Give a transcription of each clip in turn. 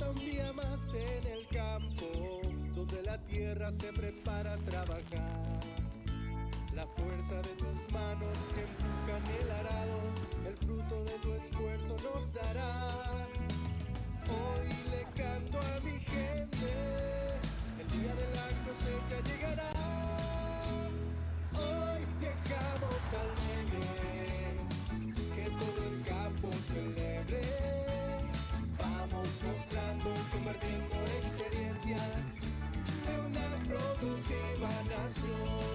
un día más en el campo, donde la tierra se prepara a trabajar. La fuerza de tus manos que empujan el arado, el fruto de tu esfuerzo nos dará. Hoy le canto a mi gente, el día de la cosecha llegará. Hoy viajamos alegres, que todo el campo celebre. Vamos mostrando, compartiendo experiencias de una productiva nación.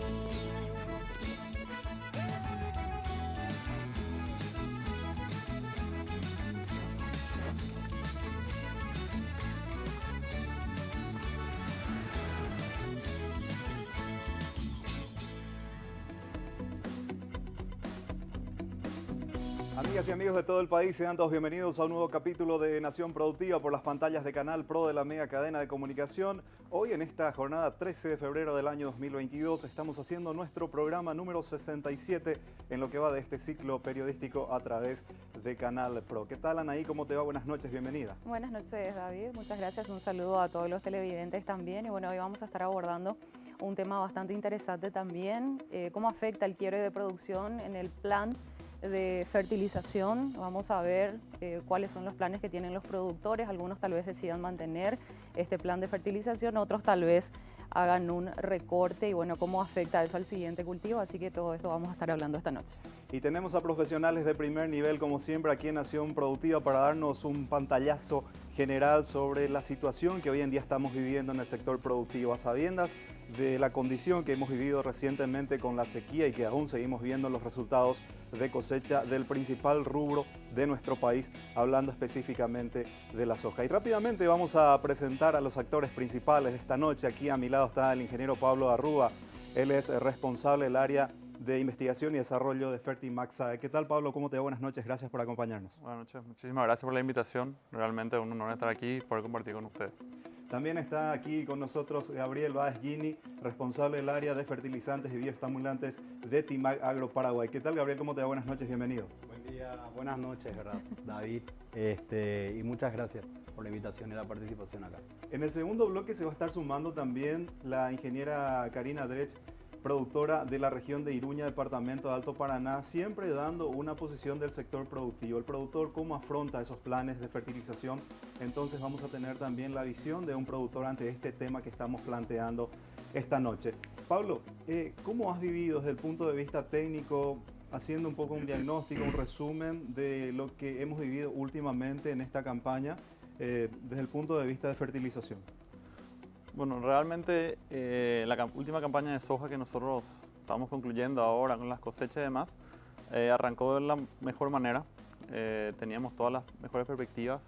Amigas y amigos de todo el país, sean todos bienvenidos a un nuevo capítulo de Nación Productiva por las pantallas de Canal Pro de la mega cadena de comunicación. Hoy en esta jornada 13 de febrero del año 2022 estamos haciendo nuestro programa número 67 en lo que va de este ciclo periodístico a través de Canal Pro. ¿Qué tal, Anaí? ¿Cómo te va? Buenas noches, bienvenida. Buenas noches, David. Muchas gracias. Un saludo a todos los televidentes también. Y bueno, hoy vamos a estar abordando un tema bastante interesante también, cómo afecta el quiebre de producción en el plan de fertilización. Vamos a ver cuáles son los planes que tienen los productores. Algunos tal vez decidan mantener este plan de fertilización, otros tal vez hagan un recorte y bueno, cómo afecta eso al siguiente cultivo. Así que todo esto vamos a estar hablando esta noche. Y tenemos a profesionales de primer nivel, como siempre, aquí en Nación Productiva para darnos un pantallazo general sobre la situación que hoy en día estamos viviendo en el sector productivo, a sabiendas de la condición que hemos vivido recientemente con la sequía y que aún seguimos viendo los resultados de cosecha del principal rubro de nuestro país, hablando específicamente de la soja. Y rápidamente vamos a presentar a los actores principales de esta noche. Aquí a mi lado está el ingeniero Pablo Arrúa. Él es responsable del área de investigación y desarrollo de Fertimax. ¿Qué tal, Pablo? ¿Cómo te va? Buenas noches, gracias por acompañarnos. Buenas noches, muchísimas gracias por la invitación. Realmente es un honor estar aquí y poder compartir con usted. También está aquí con nosotros Gabriel Báez Gini, responsable del área de fertilizantes y bioestimulantes de Timag Agro Paraguay. ¿Qué tal, Gabriel? ¿Cómo te va? Buenas noches, bienvenido. Buen día, buenas noches, ¿verdad? David, y muchas gracias por la invitación y la participación acá. En el segundo bloque se va a estar sumando también la ingeniera Karina Drech, productora de la región de Iruña, departamento de Alto Paraná, siempre dando una posición del sector productivo. El productor, cómo afronta esos planes de fertilización. Entonces vamos a tener también la visión de un productor ante este tema que estamos planteando esta noche. Pablo, ¿cómo has vivido desde el punto de vista técnico, haciendo un poco un diagnóstico, un resumen de lo que hemos vivido últimamente en esta campaña desde el punto de vista de fertilización? Bueno, realmente la última campaña de soja que nosotros estamos concluyendo ahora con las cosechas y demás, arrancó de la mejor manera. Teníamos todas las mejores perspectivas,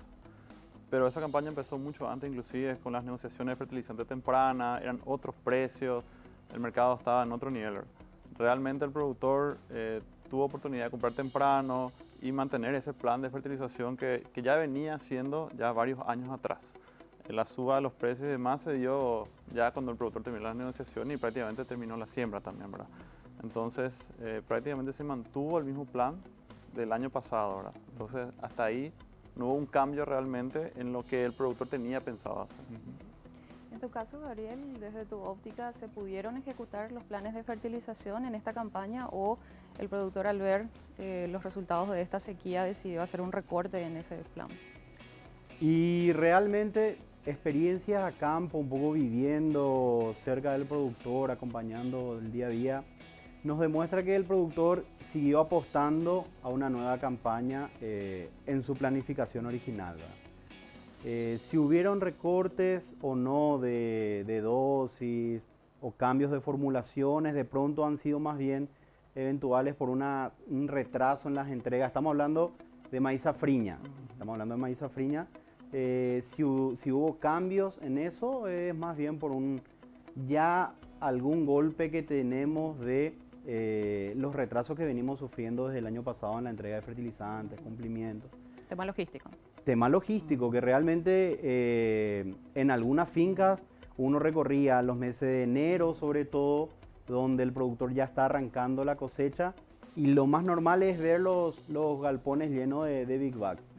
pero esa campaña empezó mucho antes, inclusive con las negociaciones de fertilizante temprana, eran otros precios, el mercado estaba en otro nivel. Realmente el productor tuvo oportunidad de comprar temprano y mantener ese plan de fertilización que ya venía haciendo ya varios años atrás. La suba de los precios y demás se dio ya cuando el productor terminó la negociación y prácticamente terminó la siembra también, ¿verdad? Entonces, prácticamente se mantuvo el mismo plan del año pasado, ¿verdad? Entonces, hasta ahí no hubo un cambio realmente en lo que el productor tenía pensado hacer. En tu caso, Gabriel, desde tu óptica, ¿se pudieron ejecutar los planes de fertilización en esta campaña o el productor al ver los resultados de esta sequía decidió hacer un recorte en ese plan? Y realmente experiencias a campo, un poco viviendo cerca del productor, acompañando el día a día, nos demuestra que el productor siguió apostando a una nueva campaña en su planificación original, ¿verdad? Si hubieron recortes o no de dosis o cambios de formulaciones, de pronto han sido más bien eventuales por un retraso en las entregas. Estamos hablando de maíz safriña, si hubo cambios en eso, es más bien por ya algún golpe que tenemos de los retrasos que venimos sufriendo desde el año pasado en la entrega de fertilizantes, cumplimientos. Tema logístico. Tema logístico, que realmente en algunas fincas uno recorría los meses de enero, sobre todo, donde el productor ya está arrancando la cosecha, y lo más normal es ver los galpones llenos de big bags.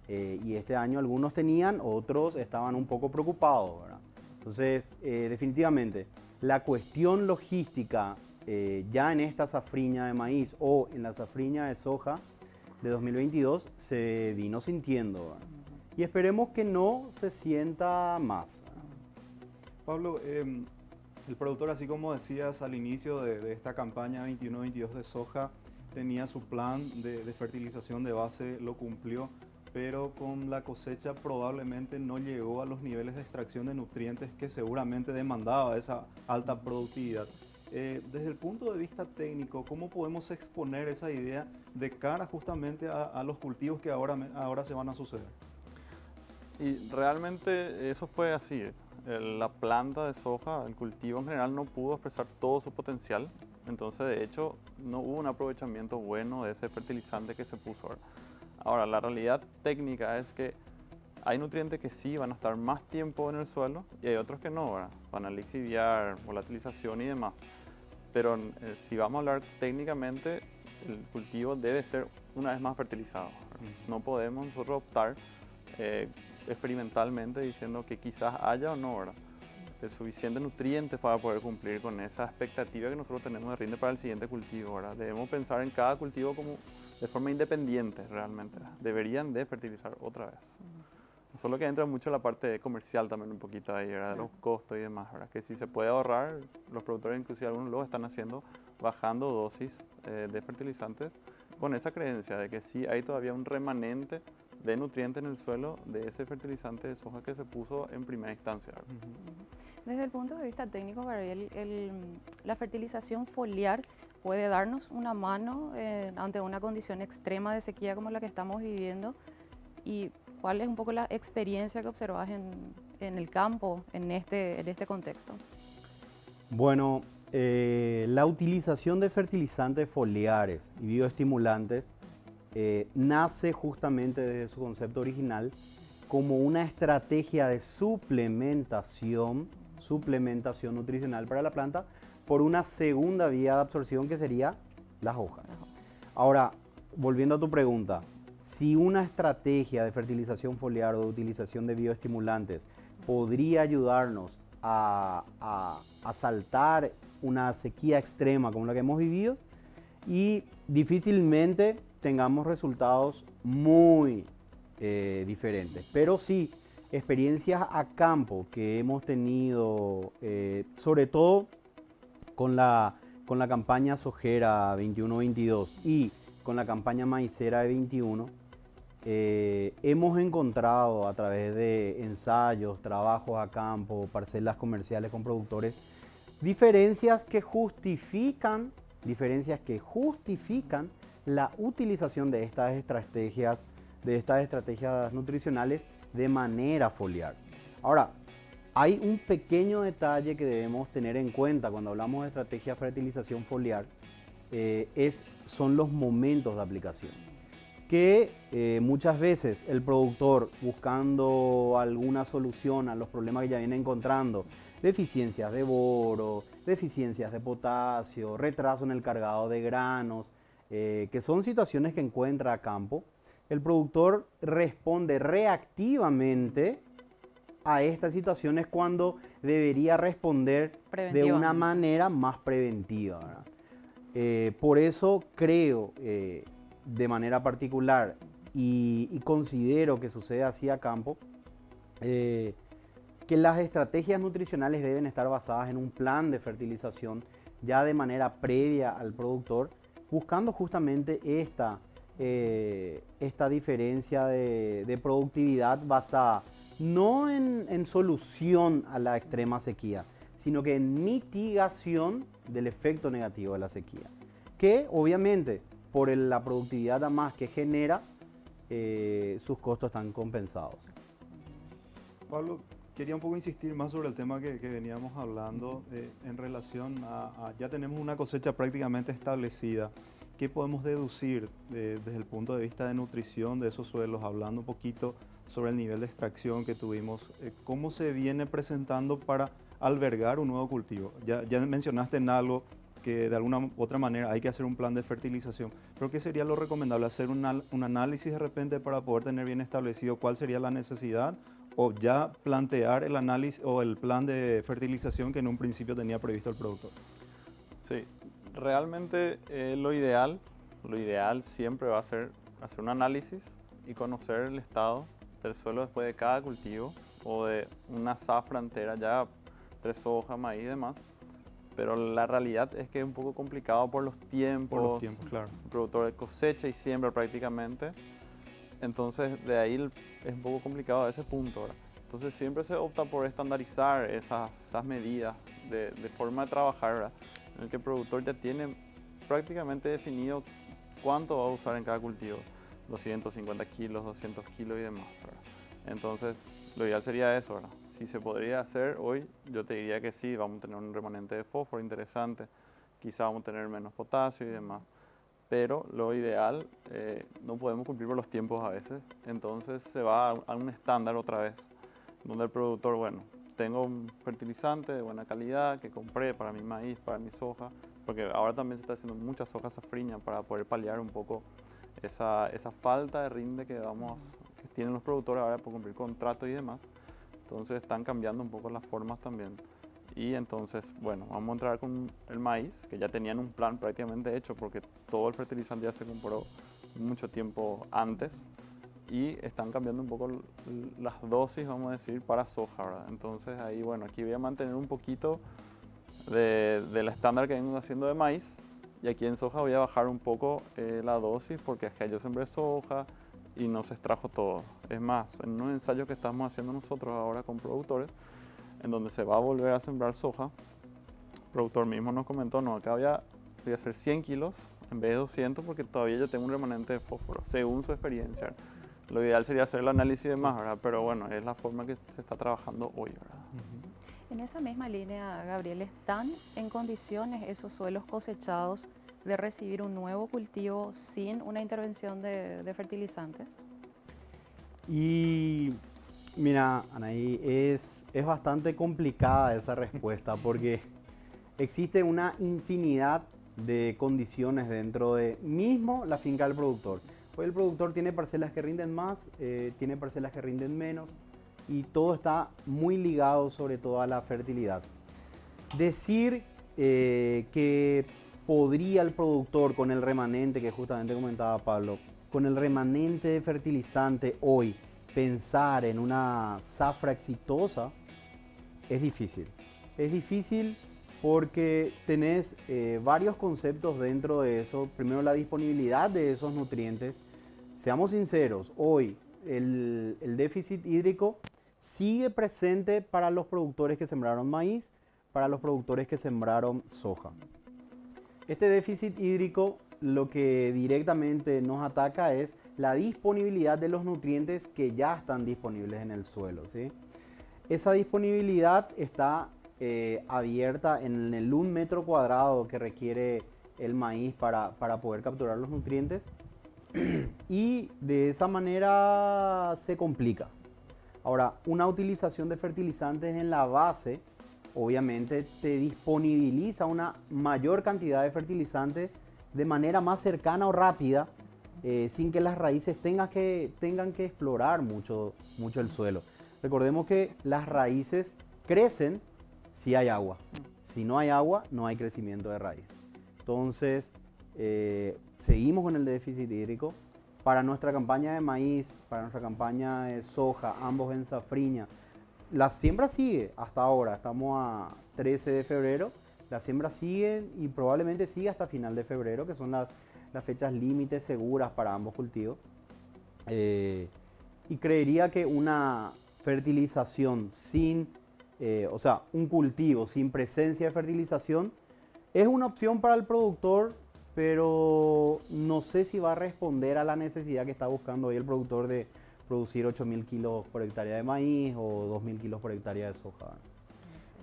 Y este año algunos tenían, otros estaban un poco preocupados, ¿verdad? Entonces, definitivamente, la cuestión logística ya en esta safriña de maíz o en la safriña de soja de 2022 se vino sintiendo, ¿verdad? Y esperemos que no se sienta más. Pablo, el productor, así como decías al inicio de esta campaña 21-22 de soja, tenía su plan de fertilización de base, lo cumplió, pero con la cosecha probablemente no llegó a los niveles de extracción de nutrientes que seguramente demandaba esa alta productividad. Desde el punto de vista técnico, ¿cómo podemos exponer esa idea de cara justamente a los cultivos que ahora se van a suceder? Y realmente eso fue así. La planta de soja, el cultivo en general, no pudo expresar todo su potencial. Entonces, de hecho, no hubo un aprovechamiento bueno de ese fertilizante que se puso. Ahora, la realidad técnica es que hay nutrientes que sí van a estar más tiempo en el suelo y hay otros que no, ¿verdad? Van a lixiviar, volatilización y demás. Pero si vamos a hablar técnicamente, el cultivo debe ser una vez más fertilizado, ¿verdad? No podemos nosotros optar experimentalmente diciendo que quizás haya o no, ¿verdad?, de suficientes nutrientes para poder cumplir con esa expectativa que nosotros tenemos de rinde para el siguiente cultivo, ¿verdad? Debemos pensar en cada cultivo como de forma independiente realmente, ¿verdad? Deberían de fertilizar otra vez. Solo que entra mucho la parte comercial también un poquito ahí, ¿verdad? De los costos y demás, ¿verdad? Que si se puede ahorrar, los productores, inclusive algunos lo están haciendo, bajando dosis de fertilizantes con esa creencia de que sí hay todavía un remanente de nutrientes en el suelo de ese fertilizante de soja que se puso en primera instancia. Desde el punto de vista técnico, Gabriel, la fertilización foliar puede darnos una mano ante una condición extrema de sequía como la que estamos viviendo. ¿Y cuál es un poco la experiencia que observas en el campo en este contexto? Bueno, la utilización de fertilizantes foliares y bioestimulantes nace justamente desde su concepto original como una estrategia de suplementación nutricional para la planta por una segunda vía de absorción que sería las hojas. Ahora, volviendo a tu pregunta, si una estrategia de fertilización foliar o de utilización de bioestimulantes podría ayudarnos a saltar una sequía extrema como la que hemos vivido, y difícilmente tengamos resultados muy diferentes. Pero sí, experiencias a campo que hemos tenido, sobre todo con la campaña sojera 21-22 y con la campaña maicera de 21, hemos encontrado a través de ensayos, trabajos a campo, parcelas comerciales con productores, diferencias que justifican la utilización de estas estrategias nutricionales de manera foliar. Ahora, hay un pequeño detalle que debemos tener en cuenta cuando hablamos de estrategia de fertilización foliar, son los momentos de aplicación. Que muchas veces el productor, buscando alguna solución a los problemas que ya viene encontrando, deficiencias de boro, deficiencias de potasio, retraso en el cargado de granos, que son situaciones que encuentra a campo, el productor responde reactivamente a estas situaciones cuando debería responder de una manera más preventiva, ¿verdad? Por eso creo, de manera particular, y considero que sucede así a campo, que las estrategias nutricionales deben estar basadas en un plan de fertilización ya de manera previa al productor, buscando justamente esta diferencia de productividad basada no en solución a la extrema sequía, sino que en mitigación del efecto negativo de la sequía, que obviamente por la productividad a más que genera, sus costos están compensados. Pablo, quería un poco insistir más sobre el tema que veníamos hablando en relación a ya tenemos una cosecha prácticamente establecida. ¿Qué podemos deducir desde el punto de vista de nutrición de esos suelos? Hablando un poquito sobre el nivel de extracción que tuvimos, ¿cómo se viene presentando para albergar un nuevo cultivo? Ya mencionaste en algo que de alguna u otra manera hay que hacer un plan de fertilización, pero ¿qué sería lo recomendable? ¿Hacer un análisis de repente para poder tener bien establecido cuál sería la necesidad o ya plantear el análisis o el plan de fertilización que en un principio tenía previsto el productor? Sí, realmente lo ideal siempre va a ser hacer un análisis y conocer el estado del suelo después de cada cultivo o de una zafra entera, ya 3 soja, maíz y demás. Pero la realidad es que es un poco complicado por los tiempos, Claro. el productor de cosecha y siembra prácticamente. Entonces de ahí es un poco complicado a ese punto, ¿verdad? Entonces siempre se opta por estandarizar esas medidas de forma de trabajar, ¿verdad? En el que el productor ya tiene prácticamente definido cuánto va a usar en cada cultivo, 250 kilos, 200 kilos y demás, ¿verdad? Entonces lo ideal sería eso, ¿verdad? Si se podría hacer hoy, yo te diría que sí, vamos a tener un remanente de fósforo interesante, quizá vamos a tener menos potasio y demás. Pero lo ideal, no podemos cumplir por los tiempos a veces, entonces se va a un estándar otra vez, donde el productor, bueno, tengo un fertilizante de buena calidad que compré para mi maíz, para mi soja, porque ahora también se está haciendo mucha soja safriña para poder paliar un poco esa falta de rinde que tienen los productores ahora por cumplir contratos y demás. Entonces están cambiando un poco las formas también. Y entonces, bueno, vamos a entrar con el maíz, que ya tenían un plan prácticamente hecho porque todo el fertilizante ya se compró mucho tiempo antes y están cambiando un poco las dosis, vamos a decir, para soja, ¿verdad? Entonces ahí, bueno, aquí voy a mantener un poquito del estándar que vengo haciendo de maíz y aquí en soja voy a bajar un poco la dosis porque es que yo sembré soja y no se extrajo todo. Es más, en unos ensayos que estamos haciendo nosotros ahora con productores, en donde se va a volver a sembrar soja, el productor mismo nos comentó, no, acá voy a hacer 100 kilos en vez de 200 porque todavía yo tengo un remanente de fósforo, según su experiencia. Lo ideal sería hacer el análisis de más, ¿verdad? Pero bueno, es la forma que se está trabajando hoy, ¿verdad? En esa misma línea, Gabriel, ¿están en condiciones esos suelos cosechados de recibir un nuevo cultivo sin una intervención de fertilizantes? Y mira, Anaí, es bastante complicada esa respuesta porque existe una infinidad de condiciones dentro de mismo la finca del productor. Hoy el productor tiene parcelas que rinden más, tiene parcelas que rinden menos y todo está muy ligado sobre todo a la fertilidad. Decir que podría el productor con el remanente que justamente comentaba Pablo, con el remanente de fertilizante hoy pensar en una zafra exitosa es difícil. Es difícil porque tenés varios conceptos dentro de eso. Primero, la disponibilidad de esos nutrientes. Seamos sinceros, hoy el déficit hídrico sigue presente para los productores que sembraron maíz, para los productores que sembraron soja. Este déficit hídrico lo que directamente nos ataca es la disponibilidad de los nutrientes que ya están disponibles en el suelo, ¿sí? Esa disponibilidad está abierta en el 1 metro cuadrado que requiere el maíz para poder capturar los nutrientes y de esa manera se complica. Ahora, una utilización de fertilizantes en la base obviamente te disponibiliza una mayor cantidad de fertilizantes de manera más cercana o rápida, sin que las raíces tengan que explorar mucho el suelo. Recordemos que las raíces crecen si hay agua. Si no hay agua, no hay crecimiento de raíz. Entonces, seguimos con el déficit hídrico. Para nuestra campaña de maíz, para nuestra campaña de soja, ambos en safriña, la siembra sigue hasta ahora. Estamos a 13 de febrero. La siembra sigue y probablemente sigue hasta final de febrero, que son las fechas límites seguras para ambos cultivos. Y creería que una fertilización o sea, un cultivo sin presencia de fertilización es una opción para el productor, pero no sé si va a responder a la necesidad que está buscando hoy el productor de producir 8.000 kilos por hectárea de maíz o 2.000 kilos por hectárea de soja.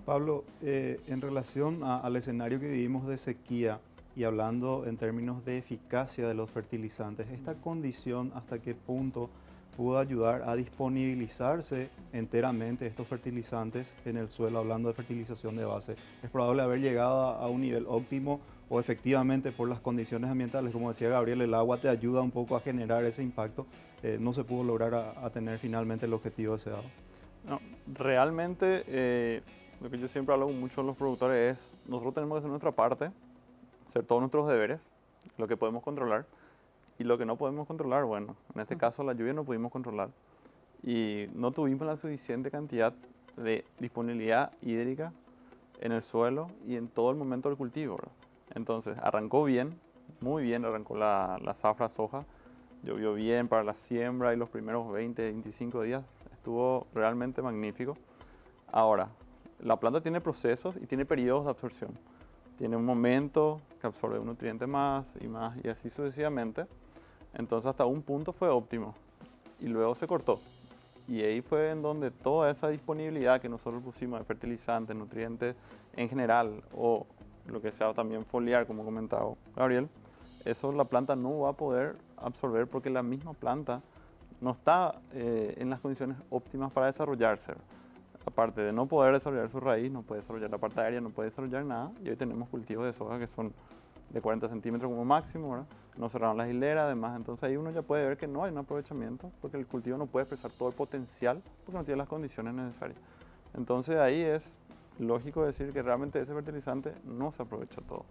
Pablo, en relación al escenario que vivimos de sequía y hablando en términos de eficacia de los fertilizantes, ¿esta condición hasta qué punto pudo ayudar a disponibilizarse enteramente estos fertilizantes en el suelo, hablando de fertilización de base. Es probable haber llegado a un nivel óptimo o efectivamente por las condiciones ambientales, como decía Gabriel, el agua te ayuda un poco a generar ese impacto, no se pudo lograr a tener finalmente el objetivo deseado. No, realmente lo que yo siempre hablo mucho con los productores es, nosotros tenemos que hacer nuestra parte, hacer todos nuestros deberes, lo que podemos controlar, y lo que no podemos controlar, bueno, en este caso la lluvia no pudimos controlar, y no tuvimos la suficiente cantidad de disponibilidad hídrica en el suelo y en todo el momento del cultivo, ¿verdad? Entonces arrancó bien, muy bien arrancó la zafra soja, llovió bien para la siembra y los primeros 20, 25 días estuvo realmente magnífico. Ahora, la planta tiene procesos y tiene periodos de absorción. Tiene un momento que absorbe un nutriente más y así sucesivamente. Entonces hasta un punto fue óptimo y luego se cortó. Y ahí fue en donde toda esa disponibilidad que nosotros pusimos de fertilizantes, nutrientes en general o lo que sea también foliar, como comentaba Gabriel, eso la planta no va a poder absorber porque la misma planta no está en las condiciones óptimas para desarrollarse. Aparte de no poder desarrollar su raíz, no puede desarrollar la parte aérea, no puede desarrollar nada. Y hoy tenemos cultivos de soja que son de 40 centímetros como máximo, ¿verdad? No cerraron las hileras, además. Entonces ahí uno ya puede ver que no hay un aprovechamiento porque el cultivo no puede expresar todo el potencial porque no tiene las condiciones necesarias. Entonces ahí es lógico decir que realmente ese fertilizante no se aprovechó todo.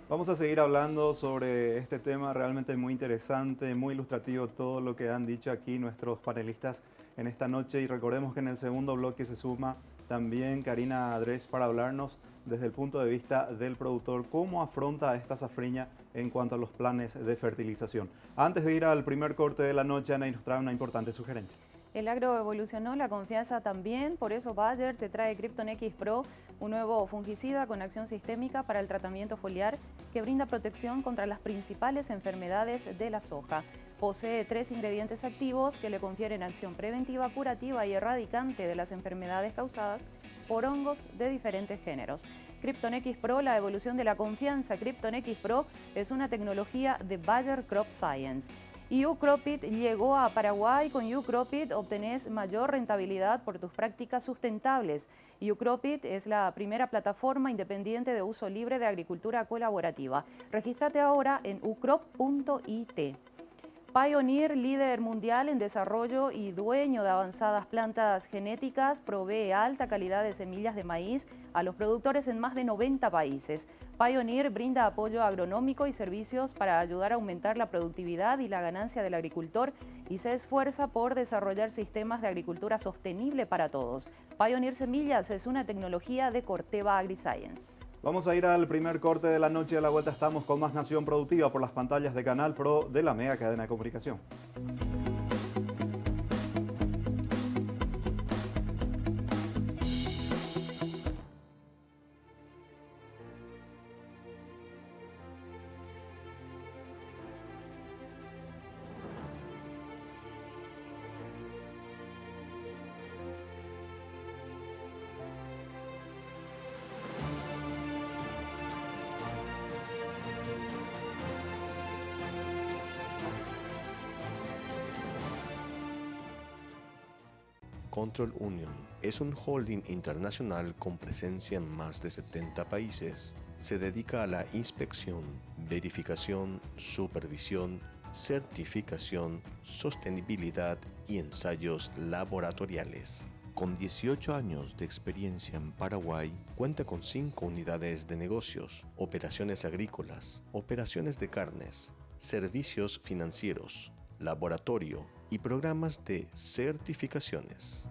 Vamos a seguir hablando sobre este tema realmente muy interesante, muy ilustrativo todo lo que han dicho aquí nuestros panelistas en esta noche y recordemos que en el segundo bloque se suma también Karina Adres para hablarnos desde el punto de vista del productor cómo afronta esta safriña en cuanto a los planes de fertilización. Antes de ir al primer corte de la noche, Ana nos trae una importante sugerencia. El agro evolucionó, la confianza también, por eso Bayer te trae Krypton X Pro, un nuevo fungicida con acción sistémica para el tratamiento foliar que brinda protección contra las principales enfermedades de la soja. Posee 3 ingredientes activos que le confieren acción preventiva, curativa y erradicante de las enfermedades causadas por hongos de diferentes géneros. Krypton X Pro, la evolución de la confianza. Krypton X Pro es una tecnología de Bayer Crop Science. UCropit llegó a Paraguay. Con UCropit obtenés mayor rentabilidad por tus prácticas sustentables. UCropit es la primera plataforma independiente de uso libre de agricultura colaborativa. Regístrate ahora en ucrop.it. Pioneer, líder mundial en desarrollo y dueño de avanzadas plantas genéticas, provee alta calidad de semillas de maíz a los productores en más de 90 países. Pioneer brinda apoyo agronómico y servicios para ayudar a aumentar la productividad y la ganancia del agricultor y se esfuerza por desarrollar sistemas de agricultura sostenible para todos. Pioneer Semillas es una tecnología de Corteva AgriScience. Vamos a ir al primer corte de la noche. A la vuelta estamos con más Nación Productiva por las pantallas de Canal Pro de la Mega Cadena de Comunicación. Control Union es un holding internacional con presencia en más de 70 países. Se dedica a la inspección, verificación, supervisión, certificación, sostenibilidad y ensayos laboratoriales. Con 18 años de experiencia en Paraguay, cuenta con 5 unidades de negocios, operaciones agrícolas, operaciones de carnes, servicios financieros, laboratorio y programas de certificaciones.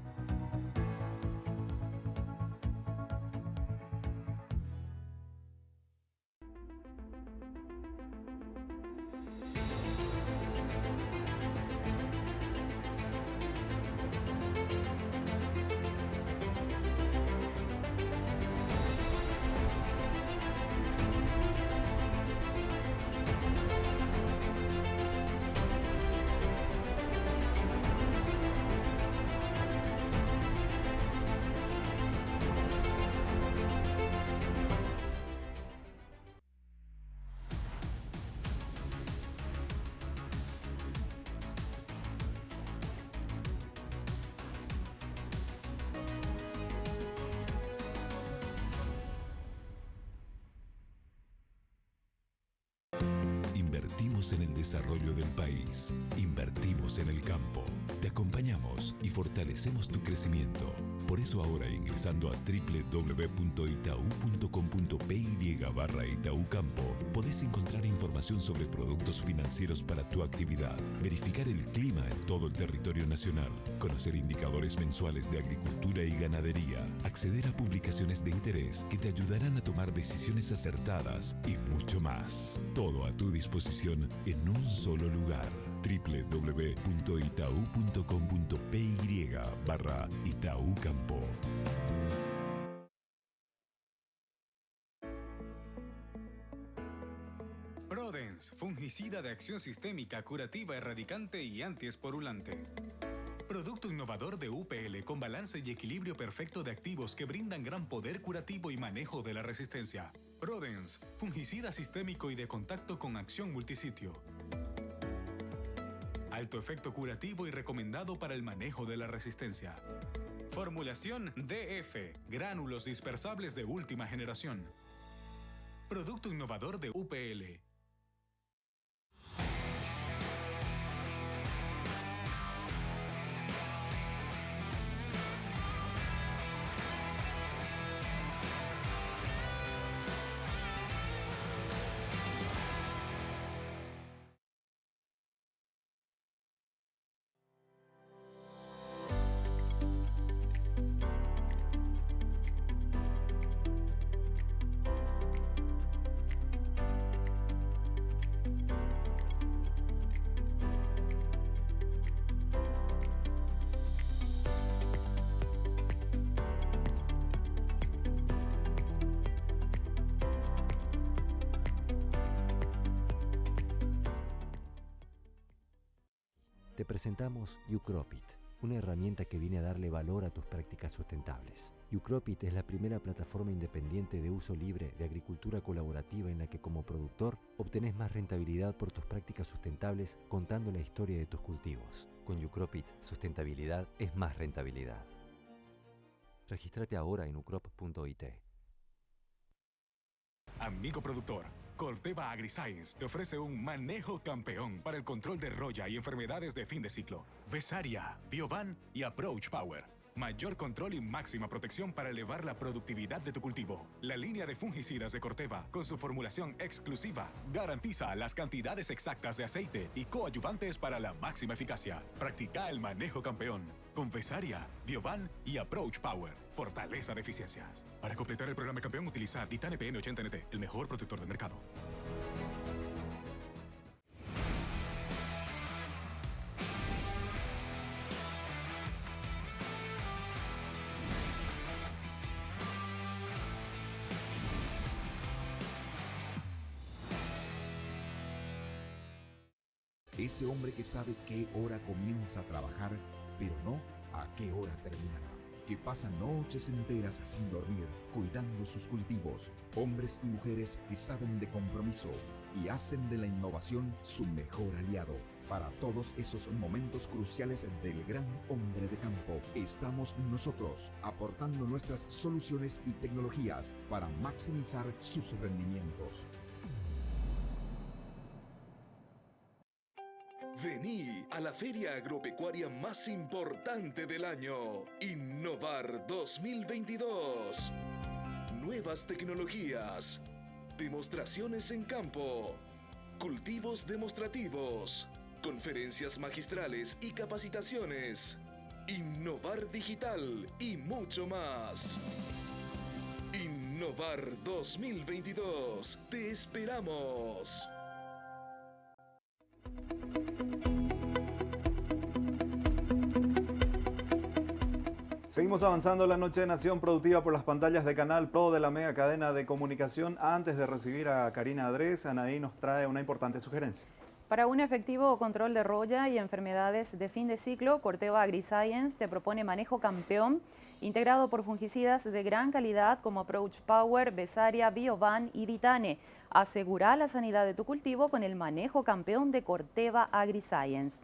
Creemos en el desarrollo del país. Invertimos en el campo. Te acompañamos y fortalecemos tu crecimiento. Por eso ahora, ingresando a www.itau.com.py/Itaú Campo, podés encontrar información sobre productos financieros para tu actividad, verificar el clima en todo el territorio nacional, conocer indicadores mensuales de agricultura y ganadería, acceder a publicaciones de interés que te ayudarán a tomar decisiones acertadas y mucho más. Todo a tu disposición en un solo lugar. www.itau.com.py/Itaú Campo. Prodens, fungicida de acción sistémica, curativa, erradicante y antiesporulante. Producto innovador de UPL con balance y equilibrio perfecto de activos que brindan gran poder curativo y manejo de la resistencia. Prodens, fungicida sistémico y de contacto con acción multisitio. Alto efecto curativo y recomendado para el manejo de la resistencia. Formulación DF, gránulos dispersables de última generación. Producto innovador de UPL. Te presentamos Ucropit, una herramienta que viene a darle valor a tus prácticas sustentables. Ucropit es la primera plataforma independiente de uso libre de agricultura colaborativa en la que como productor obtenés más rentabilidad por tus prácticas sustentables contando la historia de tus cultivos. Con Ucropit, sustentabilidad es más rentabilidad. Regístrate ahora en ucrop.it. Amigo productor, Corteva AgriScience te ofrece un manejo campeón para el control de roya y enfermedades de fin de ciclo. Vesaria, Biovan y Approach Power. Mayor control y máxima protección para elevar la productividad de tu cultivo. La línea de fungicidas de Corteva, con su formulación exclusiva, garantiza las cantidades exactas de aceite y coadyuvantes para la máxima eficacia. Practica el manejo campeón con Vesaria, Biovan y Approach Power. Fortaleza de eficiencias. Para completar el programa campeón, utiliza Ditane PN80NT, el mejor protector del mercado. Ese hombre que sabe qué hora comienza a trabajar, pero no a qué hora terminará. Que pasa noches enteras sin dormir, cuidando sus cultivos. Hombres y mujeres que saben de compromiso y hacen de la innovación su mejor aliado. Para todos esos momentos cruciales del gran hombre de campo, estamos nosotros, aportando nuestras soluciones y tecnologías para maximizar sus rendimientos. Vení a la feria agropecuaria más importante del año, Innovar 2022. Nuevas tecnologías, demostraciones en campo, cultivos demostrativos, conferencias magistrales y capacitaciones, Innovar digital y mucho más. Innovar 2022. Te esperamos. Seguimos avanzando la noche de Nación Productiva por las pantallas de Canal Pro de la mega cadena de comunicación. Antes de recibir a Karina Adrés, Anaí nos trae una importante sugerencia. Para un efectivo control de roya y enfermedades de fin de ciclo, Corteva AgriScience te propone manejo campeón, integrado por fungicidas de gran calidad como Approach Power, Vesaria, Biovan y Ditane. Asegura la sanidad de tu cultivo con el manejo campeón de Corteva AgriScience.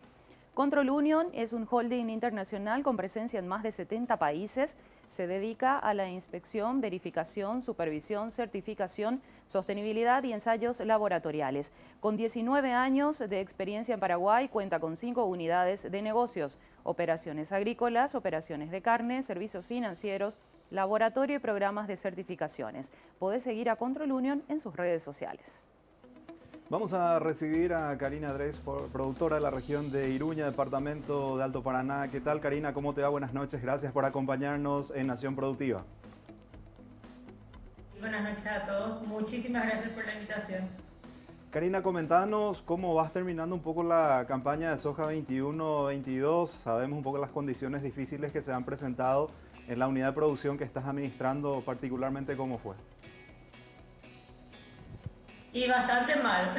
Control Union es un holding internacional con presencia en más de 70 países. Se dedica a la inspección, verificación, supervisión, certificación, sostenibilidad y ensayos laboratoriales. Con 19 años de experiencia en Paraguay, cuenta con 5 unidades de negocios: operaciones agrícolas, operaciones de carne, servicios financieros, laboratorio y programas de certificaciones. Podés seguir a Control Union en sus redes sociales. Vamos a recibir a Karina Dres, productora de la región de Iruña, departamento de Alto Paraná. ¿Qué tal, Karina? ¿Cómo te va? Buenas noches. Gracias por acompañarnos en Nación Productiva. Buenas noches a todos. Muchísimas gracias por la invitación. Karina, comentanos cómo vas terminando un poco la campaña de soja 21-22. Sabemos un poco las condiciones difíciles que se han presentado en la unidad de producción que estás administrando, particularmente cómo fue. Y bastante mal.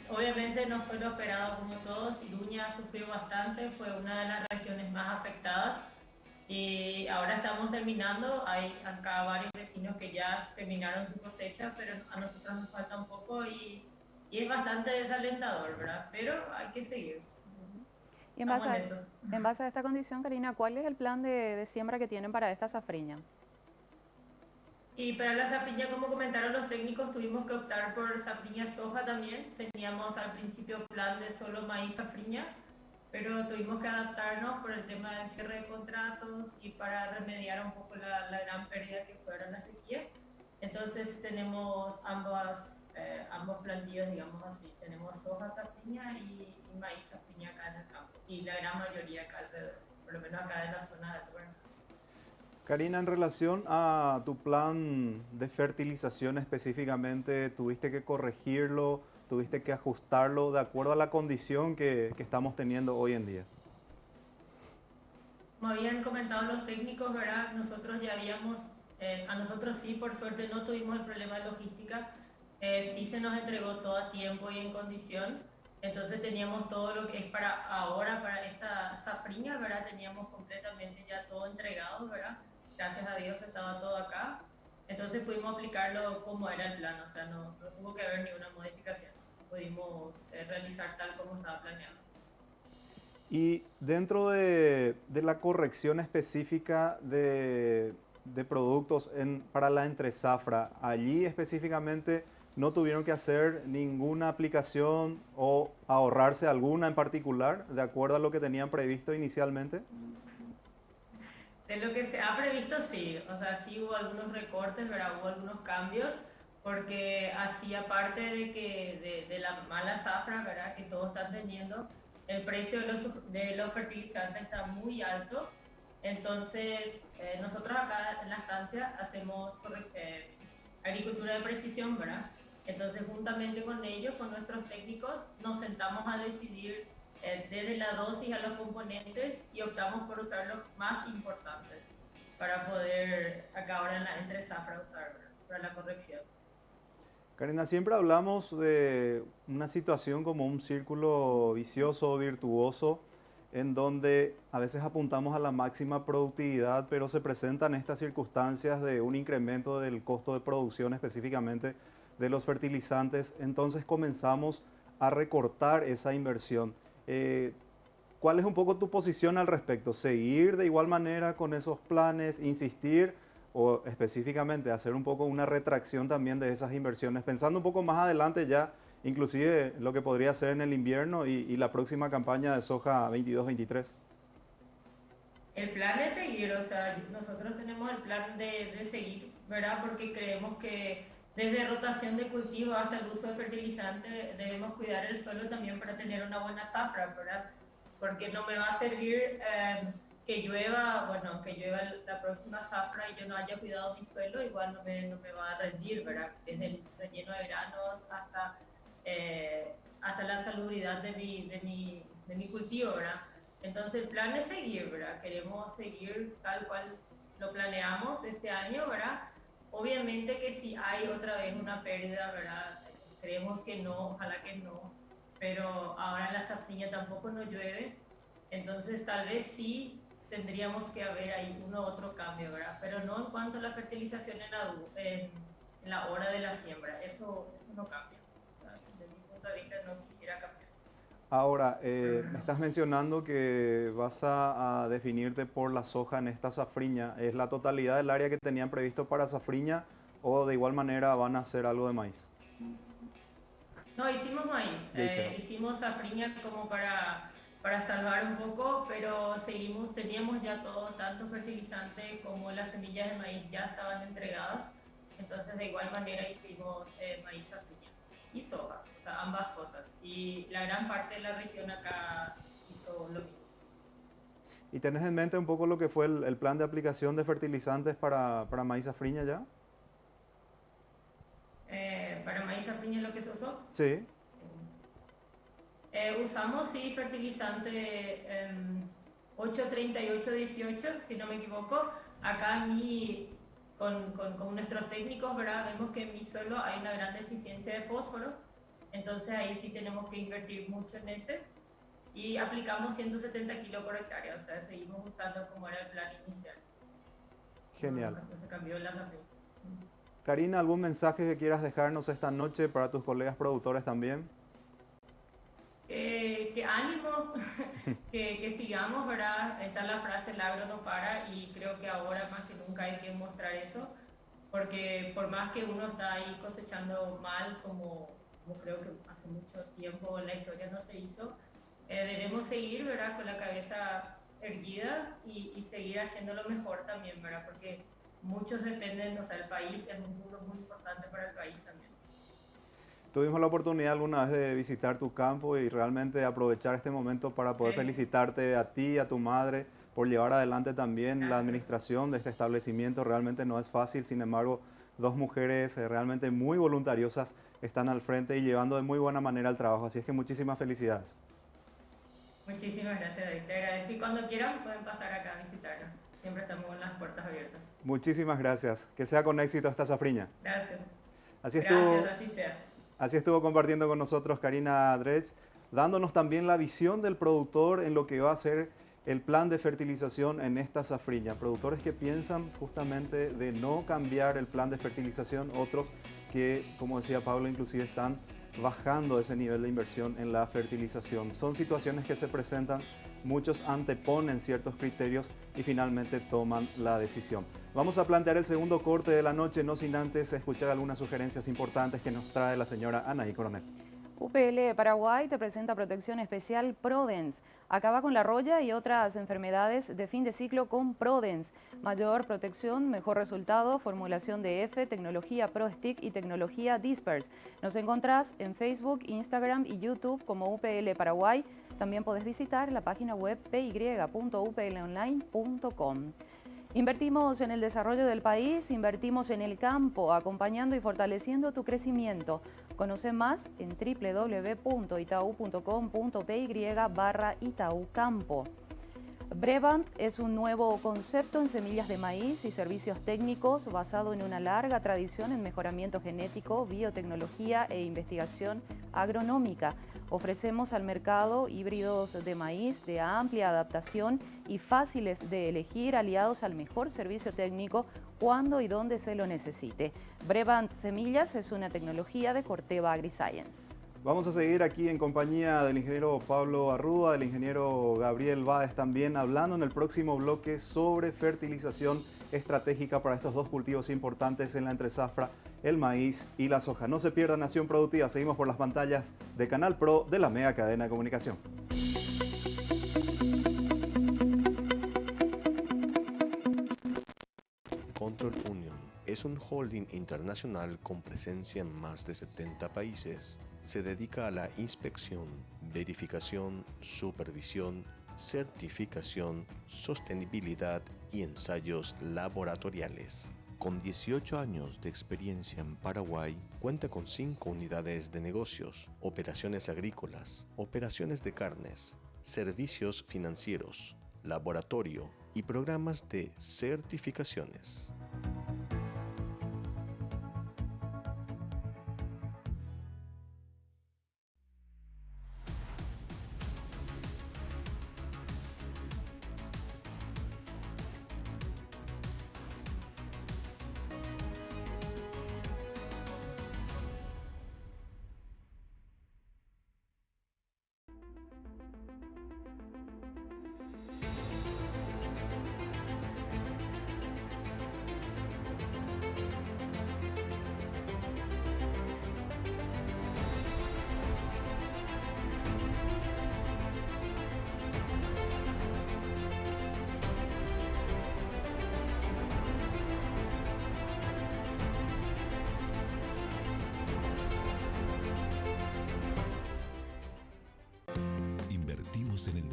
Obviamente no fue lo esperado como todos. Iruña sufrió bastante, fue una de las regiones más afectadas. Y ahora estamos terminando. Hay acá varios vecinos que ya terminaron su cosecha, pero a nosotros nos falta un poco y es bastante desalentador, ¿verdad? Pero hay que seguir. Y en base a esta condición, Karina, ¿cuál es el plan de siembra que tienen para esta safriña? Y para la safriña, como comentaron los técnicos, tuvimos que optar por safriña soja también. Teníamos al principio plan de solo maíz safriña, pero tuvimos que adaptarnos por el tema del cierre de contratos y para remediar un poco la gran pérdida que fue la sequía. Entonces tenemos ambos plantillos, digamos así. Tenemos soja safriña y maíz safriña acá en el campo. Y la gran mayoría acá alrededor, por lo menos acá en la zona de Alto Paraná. Karina, en relación a tu plan de fertilización específicamente, ¿tuviste que corregirlo, tuviste que ajustarlo de acuerdo a la condición que estamos teniendo hoy en día? Como habían comentado los técnicos, ¿verdad? Nosotros ya habíamos, a nosotros sí, por suerte no tuvimos el problema de logística, sí se nos entregó todo a tiempo y en condición, entonces teníamos todo lo que es para ahora, para esta safriña, ¿verdad? Teníamos completamente ya todo entregado, ¿verdad? Gracias a Dios estaba todo acá, entonces pudimos aplicarlo como era el plan, o sea, no tuvo que haber ninguna modificación, pudimos realizar tal como estaba planeado. Y dentro de la corrección específica de productos para la entresafra, allí específicamente no tuvieron que hacer ninguna aplicación o ahorrarse alguna en particular, de acuerdo a lo que tenían previsto inicialmente. De lo que se ha previsto, sí. O sea, sí hubo algunos recortes, ¿verdad? Hubo algunos cambios, porque así, aparte de la mala zafra, ¿verdad? Que todos están teniendo, el precio de los fertilizantes está muy alto. Entonces, nosotros acá en la estancia hacemos agricultura de precisión, ¿verdad? Entonces, juntamente con ellos, con nuestros técnicos, nos sentamos a decidir desde la dosis a los componentes y optamos por usar los más importantes para poder acá ahora en la entresafra usar para la corrección. Karina, siempre hablamos de una situación como un círculo vicioso, virtuoso, en donde a veces apuntamos a la máxima productividad, pero se presentan estas circunstancias de un incremento del costo de producción específicamente de los fertilizantes, entonces comenzamos a recortar esa inversión. ¿Cuál es un poco tu posición al respecto? ¿Seguir de igual manera con esos planes, insistir o específicamente hacer un poco una retracción también de esas inversiones, pensando un poco más adelante ya, inclusive lo que podría ser en el invierno y la próxima campaña de soja 22-23? El plan es seguir, o sea, nosotros tenemos el plan de seguir, ¿verdad? Porque creemos que desde rotación de cultivo hasta el uso de fertilizante debemos cuidar el suelo también para tener una buena zafra, ¿verdad? Porque no me va a servir que llueva la próxima zafra y yo no haya cuidado mi suelo, igual no me va a rendir, ¿verdad? Desde el relleno de granos hasta la salubridad de mi cultivo, ¿verdad? Entonces el plan es seguir, ¿verdad? Queremos seguir tal cual lo planeamos este año, ¿verdad? Obviamente que si hay otra vez una pérdida, ¿verdad? Creemos que no, ojalá que no, pero ahora en la safriña tampoco no llueve, entonces tal vez sí tendríamos que haber ahí uno u otro cambio, ¿verdad? Pero no en cuanto a la fertilización en la hora de la siembra, eso no cambia. O sea, desde mi punto de vista no quisiera cambiar. Ahora, estás mencionando que vas a definirte por la soja en esta safriña. ¿Es la totalidad del área que tenían previsto para safriña o de igual manera van a hacer algo de maíz? No, hicimos maíz, hicimos safriña como para salvar un poco, pero teníamos ya todo, tanto fertilizante como las semillas de maíz ya estaban entregadas, entonces de igual manera hicimos maíz, safriña y soja, o sea, ambas cosas, y la gran parte de la región acá hizo lo mismo. ¿Y tenés en mente un poco lo que fue el plan de aplicación de fertilizantes para maíz safriña ya? Para maíz safriña lo que se usó. Sí. Usamos, sí, fertilizante 83818, si no me equivoco. Acá con nuestros técnicos, ¿verdad? Vemos que en mi suelo hay una gran deficiencia de fósforo, entonces ahí sí tenemos que invertir mucho en ese. Y aplicamos 170 kilos por hectárea, o sea, seguimos usando como era el plan inicial. Genial. No se cambió la safriña. Karina, ¿algún mensaje que quieras dejarnos esta noche para tus colegas productores también? Que ánimo, que sigamos, ¿verdad? Está la frase, el agro no para, y creo que ahora más que nunca hay que mostrar eso, porque por más que uno está ahí cosechando mal, como creo que hace mucho tiempo en la historia no se hizo, debemos seguir, ¿verdad? Con la cabeza erguida y seguir haciendo lo mejor también, ¿verdad? Porque muchos dependen, o sea, el país es un rubro muy importante para el país también. Tuvimos la oportunidad alguna vez de visitar tu campo y realmente aprovechar este momento para poder felicitarte a ti, a tu madre, por llevar adelante también la administración de este establecimiento. Realmente no es fácil, sin embargo, dos mujeres realmente muy voluntariosas están al frente y llevando de muy buena manera el trabajo. Así es que muchísimas felicidades. Muchísimas gracias, David. Te agradezco y cuando quieran pueden pasar acá a visitarnos. Siempre estamos con las puertas abiertas. Muchísimas gracias. Que sea con éxito esta safriña. Gracias. Gracias, así sea. Así estuvo compartiendo con nosotros Karina Dredge, dándonos también la visión del productor en lo que va a ser el plan de fertilización en esta safriña. Productores que piensan justamente de no cambiar el plan de fertilización, otros que, como decía Pablo, inclusive están bajando ese nivel de inversión en la fertilización. Son situaciones que se presentan, muchos anteponen ciertos criterios y finalmente toman la decisión. Vamos a plantear el segundo corte de la noche, no sin antes escuchar algunas sugerencias importantes que nos trae la señora Anaí Coronel. UPL Paraguay te presenta protección especial Prodens. Acaba con la roya y otras enfermedades de fin de ciclo con Prodens. Mayor protección, mejor resultado, formulación de F, tecnología ProStick y tecnología Disperse. Nos encontrás en Facebook, Instagram y YouTube como UPL Paraguay. También podés visitar la página web py.uplonline.com. Invertimos en el desarrollo del país, invertimos en el campo, acompañando y fortaleciendo tu crecimiento. Conoce más en www.itau.com.py/Itaú Campo. Brevant es un nuevo concepto en semillas de maíz y servicios técnicos basado en una larga tradición en mejoramiento genético, biotecnología e investigación agronómica. Ofrecemos al mercado híbridos de maíz de amplia adaptación y fáciles de elegir, aliados al mejor servicio técnico cuando y donde se lo necesite. Brevant Semillas es una tecnología de Corteva AgriScience. Vamos a seguir aquí en compañía del ingeniero Pablo Arrúa, del ingeniero Gabriel Báez también, hablando en el próximo bloque sobre fertilización estratégica para estos dos cultivos importantes en la entresafra, el maíz y la soja. No se pierda Nación Productiva, seguimos por las pantallas de Canal Pro de la Mega Cadena de Comunicación. Control Union es un holding internacional con presencia en más de 70 países. Se dedica a la inspección, verificación, supervisión, certificación, sostenibilidad y ensayos laboratoriales. Con 18 años de experiencia en Paraguay, cuenta con 5 unidades de negocios, operaciones agrícolas, operaciones de carnes, servicios financieros, laboratorio y programas de certificaciones.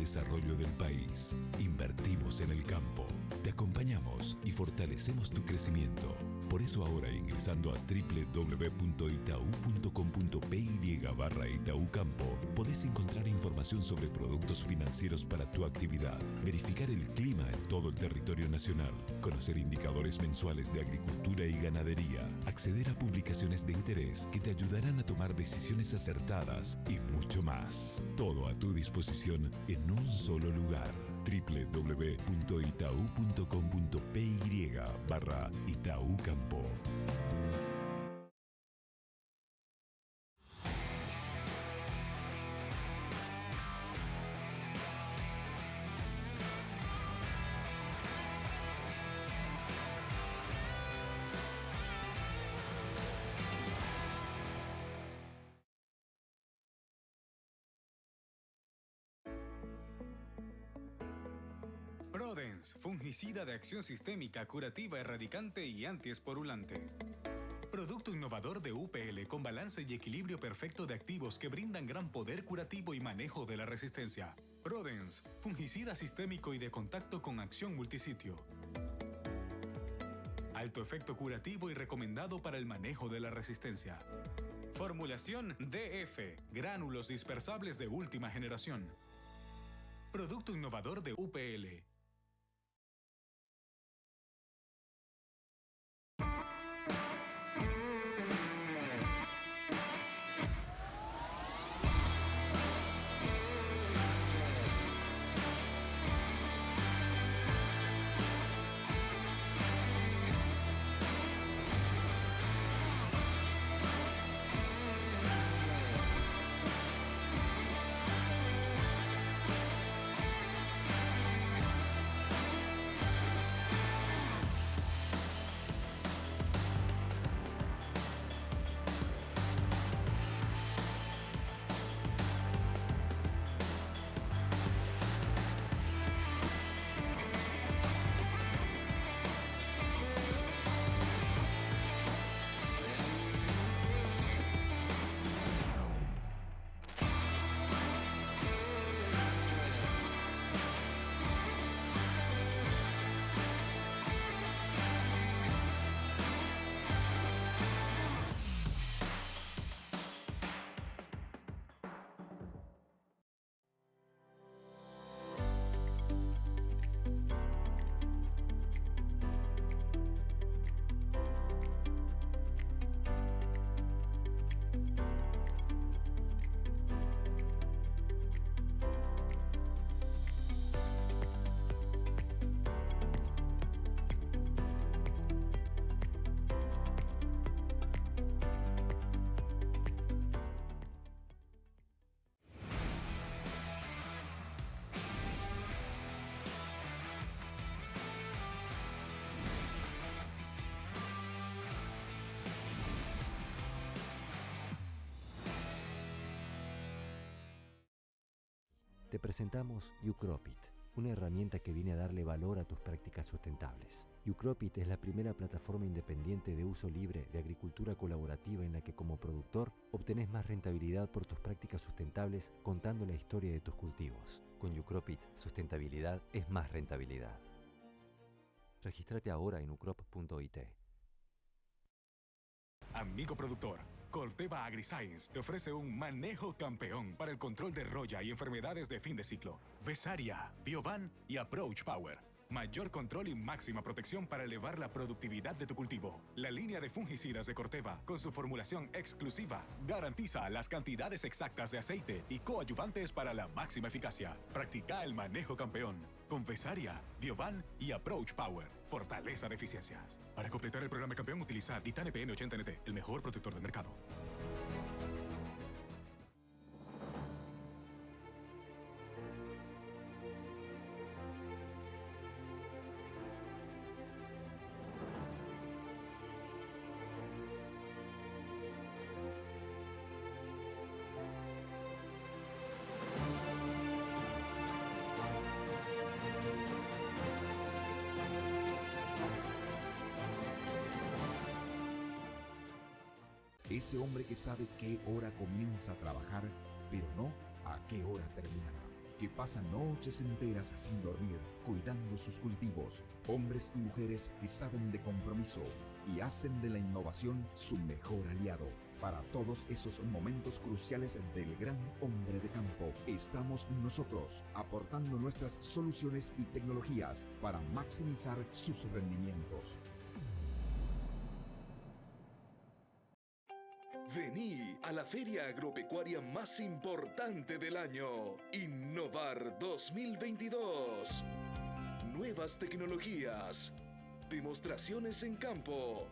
desarrollo del país. Invertimos en el campo. Te acompañamos y fortalecemos tu crecimiento. Por eso ahora, ingresando a www.itau.com.py/Itaú Campo, podés encontrar información sobre productos financieros para tu actividad, verificar el clima en todo el territorio nacional, conocer indicadores mensuales de agricultura y ganadería, acceder a publicaciones de interés que te ayudarán a tomar decisiones acertadas y mucho más. Todo a tu disposición en un solo lugar. www.itau.com.py/Itaú Campo. Prodens, fungicida de acción sistémica, curativa, erradicante y antiesporulante. Producto innovador de UPL con balance y equilibrio perfecto de activos que brindan gran poder curativo y manejo de la resistencia. Prodens, fungicida sistémico y de contacto con acción multisitio. Alto efecto curativo y recomendado para el manejo de la resistencia. Formulación DF, gránulos dispersables de última generación. Producto innovador de UPL. Te presentamos Ucropit, una herramienta que viene a darle valor a tus prácticas sustentables. Ucropit es la primera plataforma independiente de uso libre de agricultura colaborativa en la que como productor obtenés más rentabilidad por tus prácticas sustentables contando la historia de tus cultivos. Con Ucropit, sustentabilidad es más rentabilidad. Regístrate ahora en ucrop.it. Amigo productor, Corteva AgriScience te ofrece un manejo campeón para el control de roya y enfermedades de fin de ciclo. Vesaria, Biovan y Approach Power. Mayor control y máxima protección para elevar la productividad de tu cultivo. La línea de fungicidas de Corteva, con su formulación exclusiva, garantiza las cantidades exactas de aceite y coadyuvantes para la máxima eficacia. Practica el manejo campeón con Vesaria, Biovan y Approach Power. Fortaleza de eficiencias. Para completar el programa campeón, utiliza Titan PM80NT, el mejor protector del mercado. Ese hombre que sabe qué hora comienza a trabajar, pero no a qué hora terminará. que pasan noches enteras sin dormir, cuidando sus cultivos. Hombres y mujeres que saben de compromiso y hacen de la innovación su mejor aliado. Para todos esos momentos cruciales del gran hombre de campo, estamos nosotros, aportando nuestras soluciones y tecnologías para maximizar sus rendimientos. Vení a la feria agropecuaria más importante del año, Innovar 2022. Nuevas tecnologías, demostraciones en campo,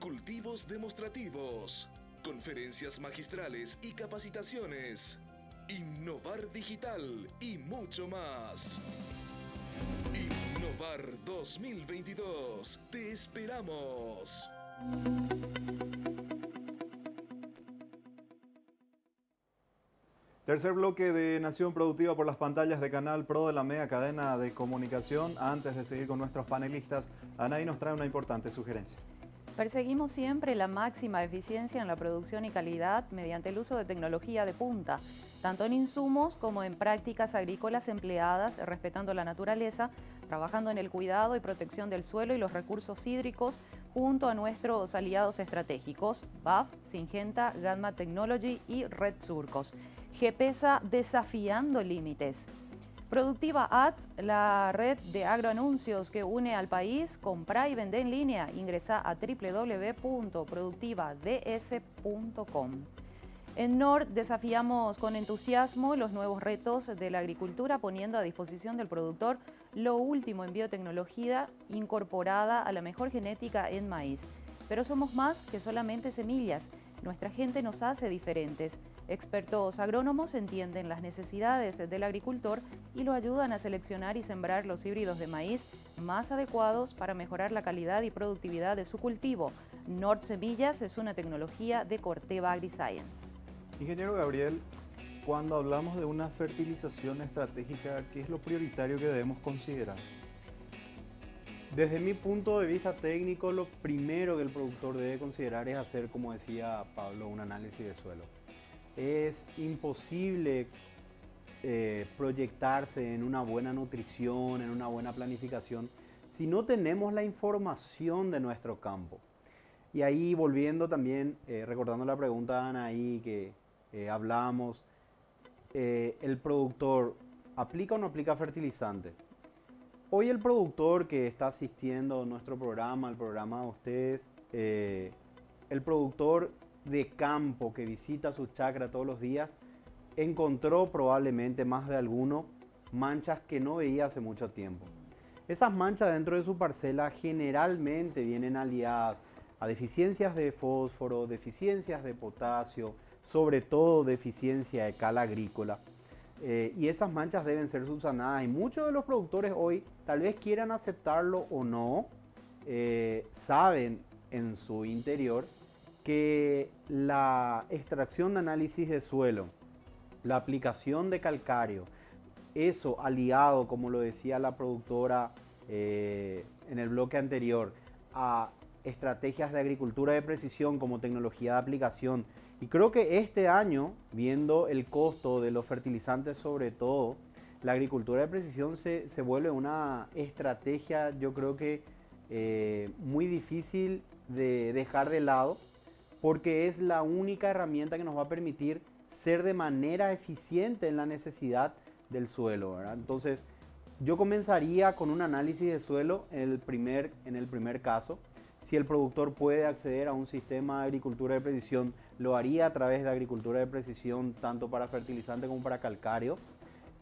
cultivos demostrativos, conferencias magistrales y capacitaciones, Innovar digital y mucho más. Innovar 2022. Te esperamos. Tercer bloque de Nación Productiva por las pantallas de Canal Pro de la mega cadena de comunicación. Antes de seguir con nuestros panelistas, Anaí nos trae una importante sugerencia. Perseguimos siempre la máxima eficiencia en la producción y calidad mediante el uso de tecnología de punta, tanto en insumos como en prácticas agrícolas empleadas, respetando la naturaleza, trabajando en el cuidado y protección del suelo y los recursos hídricos, junto a nuestros aliados estratégicos, BAF, Syngenta, Gamma Technology y Red Surcos. GPESA desafiando límites. Productiva Ads, la red de agroanuncios que une al país, compra y vende en línea. Ingresa a www.productivads.com. En NOR desafiamos con entusiasmo los nuevos retos de la agricultura, poniendo a disposición del productor lo último en biotecnología incorporada a la mejor genética en maíz. Pero somos más que solamente semillas. Nuestra gente nos hace diferentes. Expertos agrónomos entienden las necesidades del agricultor y lo ayudan a seleccionar y sembrar los híbridos de maíz más adecuados para mejorar la calidad y productividad de su cultivo. Nord Semillas es una tecnología de Corteva AgriScience. Ingeniero Gabriel, cuando hablamos de una fertilización estratégica, ¿qué es lo prioritario que debemos considerar? Desde mi punto de vista técnico, lo primero que el productor debe considerar es hacer, como decía Pablo, un análisis de suelo. Es imposible proyectarse en una buena nutrición, en una buena planificación, si no tenemos la información de nuestro campo. Y ahí volviendo también, recordando la pregunta de Anaí que hablamos, el productor, ¿aplica o no aplica fertilizante? Hoy el productor que está asistiendo a nuestro programa, al programa de ustedes, el productor de campo que visita su chacra todos los días, encontró probablemente más de alguno manchas que no veía hace mucho tiempo. Esas manchas dentro de su parcela generalmente vienen aliadas a deficiencias de fósforo, deficiencias de potasio, sobre todo deficiencia de cal agrícola. Y esas manchas deben ser subsanadas y muchos de los productores hoy tal vez quieran aceptarlo o no, saben en su interior que la extracción de análisis de suelo, la aplicación de calcáreo, eso aliado, como lo decía la productora en el bloque anterior, a estrategias de agricultura de precisión como tecnología de aplicación. Y creo que este año, viendo el costo de los fertilizantes sobre todo, la agricultura de precisión se vuelve una estrategia, yo creo que muy difícil de dejar de lado, porque es la única herramienta que nos va a permitir ser de manera eficiente en la necesidad del suelo, ¿verdad? Entonces, yo comenzaría con un análisis de suelo en el primer caso. Si el productor puede acceder a un sistema de agricultura de precisión, lo haría a través de agricultura de precisión, tanto para fertilizante como para calcáreo.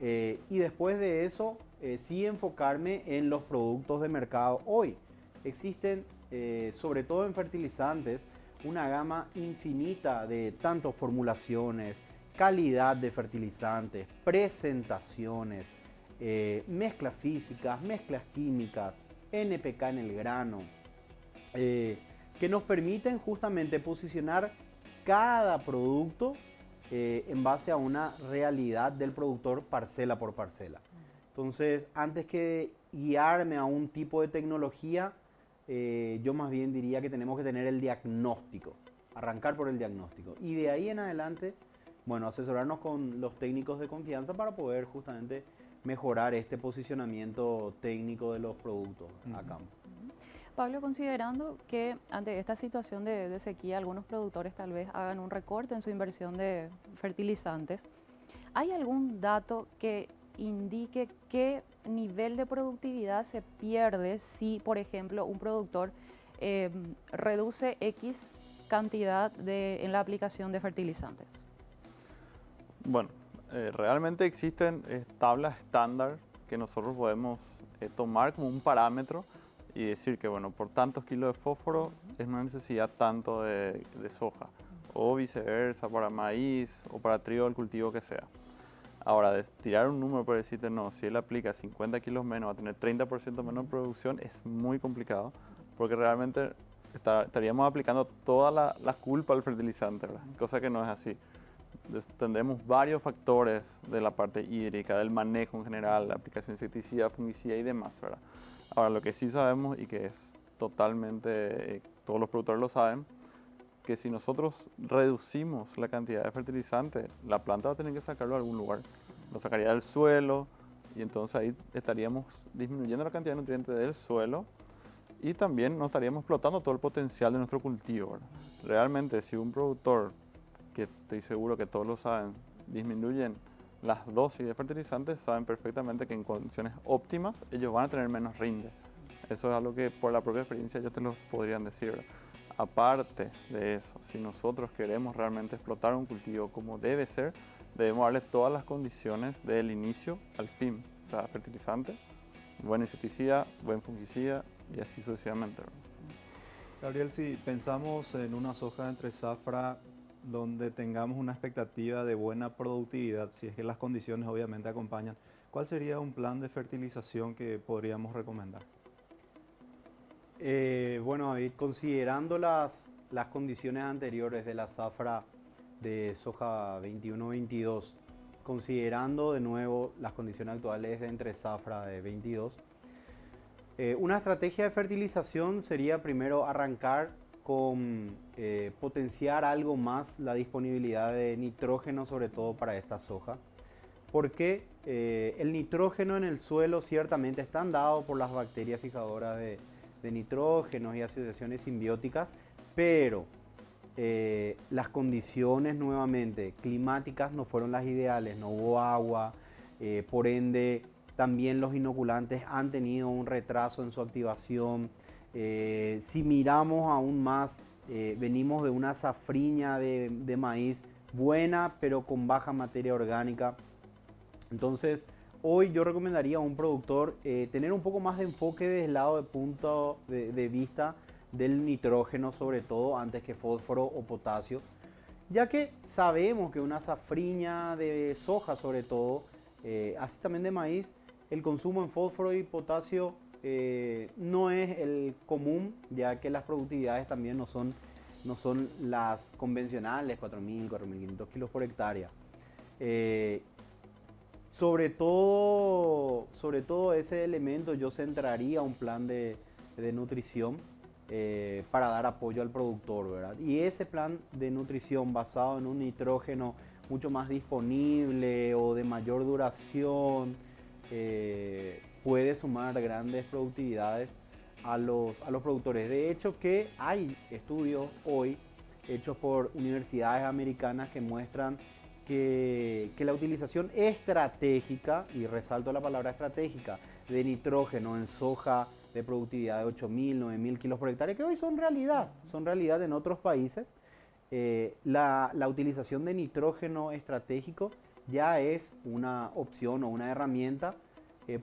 Y después de eso, sí enfocarme en los productos de mercado. Hoy existen, sobre todo en fertilizantes, una gama infinita de tanto formulaciones, calidad de fertilizantes, presentaciones, mezclas físicas, mezclas químicas, NPK en el grano, que nos permiten justamente posicionar cada producto en base a una realidad del productor parcela por parcela. Entonces, antes que guiarme a un tipo de tecnología, yo más bien diría que tenemos que tener el diagnóstico, arrancar por el diagnóstico. Y de ahí en adelante, bueno, asesorarnos con los técnicos de confianza para poder justamente mejorar este posicionamiento técnico de los productos a campo. Pablo, considerando que ante esta situación de sequía algunos productores tal vez hagan un recorte en su inversión de fertilizantes, ¿hay algún dato que indique qué nivel de productividad se pierde si, por ejemplo, un productor reduce X cantidad en la aplicación de fertilizantes? Bueno, realmente existen tablas estándar que nosotros podemos tomar como un parámetro y decir que, bueno, por tantos kilos de fósforo es una necesidad tanto de soja, o viceversa para maíz o para trigo, el cultivo que sea. Ahora, tirar un número para decirte, no, si él aplica 50 kilos menos, va a tener 30% menos producción, es muy complicado, porque realmente estaríamos aplicando toda la culpa al fertilizante, ¿verdad? Cosa que no es así. Tendremos varios factores de la parte hídrica, del manejo en general, la aplicación de insecticida, fungicida y demás, ¿verdad? Ahora, lo que sí sabemos y que es totalmente, todos los productores lo saben, que si nosotros reducimos la cantidad de fertilizante, la planta va a tener que sacarlo a algún lugar. Lo sacaría del suelo y entonces ahí estaríamos disminuyendo la cantidad de nutrientes del suelo y también no estaríamos explotando todo el potencial de nuestro cultivo, ¿verdad? Realmente, si un productor, que estoy seguro que todos lo saben, disminuyen las dosis de fertilizantes, saben perfectamente que en condiciones óptimas ellos van a tener menos rinde. Eso es algo que por la propia experiencia ellos te lo podrían decir, ¿verdad? Aparte de eso, si nosotros queremos realmente explotar un cultivo como debe ser, debemos darle todas las condiciones del inicio al fin. O sea, fertilizante, buen insecticida, buen fungicida y así sucesivamente, ¿verdad? Gabriel, si pensamos en una soja entre zafra donde tengamos una expectativa de buena productividad, si es que las condiciones obviamente acompañan, ¿cuál sería un plan de fertilización que podríamos recomendar? Bueno, David, considerando las condiciones anteriores de la zafra de soja 21-22, considerando de nuevo las condiciones actuales de entre zafra de 22, una estrategia de fertilización sería primero arrancar con potenciar algo más la disponibilidad de nitrógeno, sobre todo para esta soja, porque el nitrógeno en el suelo ciertamente está dado por las bacterias fijadoras de nitrógenos y asociaciones simbióticas, pero las condiciones nuevamente climáticas no fueron las ideales, no hubo agua, por ende también los inoculantes han tenido un retraso en su activación. Si miramos aún más, venimos de una safriña de maíz buena pero con baja materia orgánica. Entonces hoy yo recomendaría a un productor tener un poco más de enfoque desde el lado de punto de vista del nitrógeno, sobre todo antes que fósforo o potasio, ya que sabemos que una safriña de soja, sobre todo, así también de maíz, el consumo en fósforo y potasio no es el común, ya que las productividades también no son las convencionales, 4.000, 4.500 kilos por hectárea. Sobre todo ese elemento yo centraría un plan de nutrición para dar apoyo al productor, ¿verdad? Y ese plan de nutrición basado en un nitrógeno mucho más disponible o de mayor duración puede sumar grandes productividades a los productores. De hecho, que hay estudios hoy hechos por universidades americanas que muestran que la utilización estratégica, y resalto la palabra estratégica, de nitrógeno en soja de productividad de 8.000, 9.000 kilos por hectárea, que hoy son realidad en otros países, la utilización de nitrógeno estratégico ya es una opción o una herramienta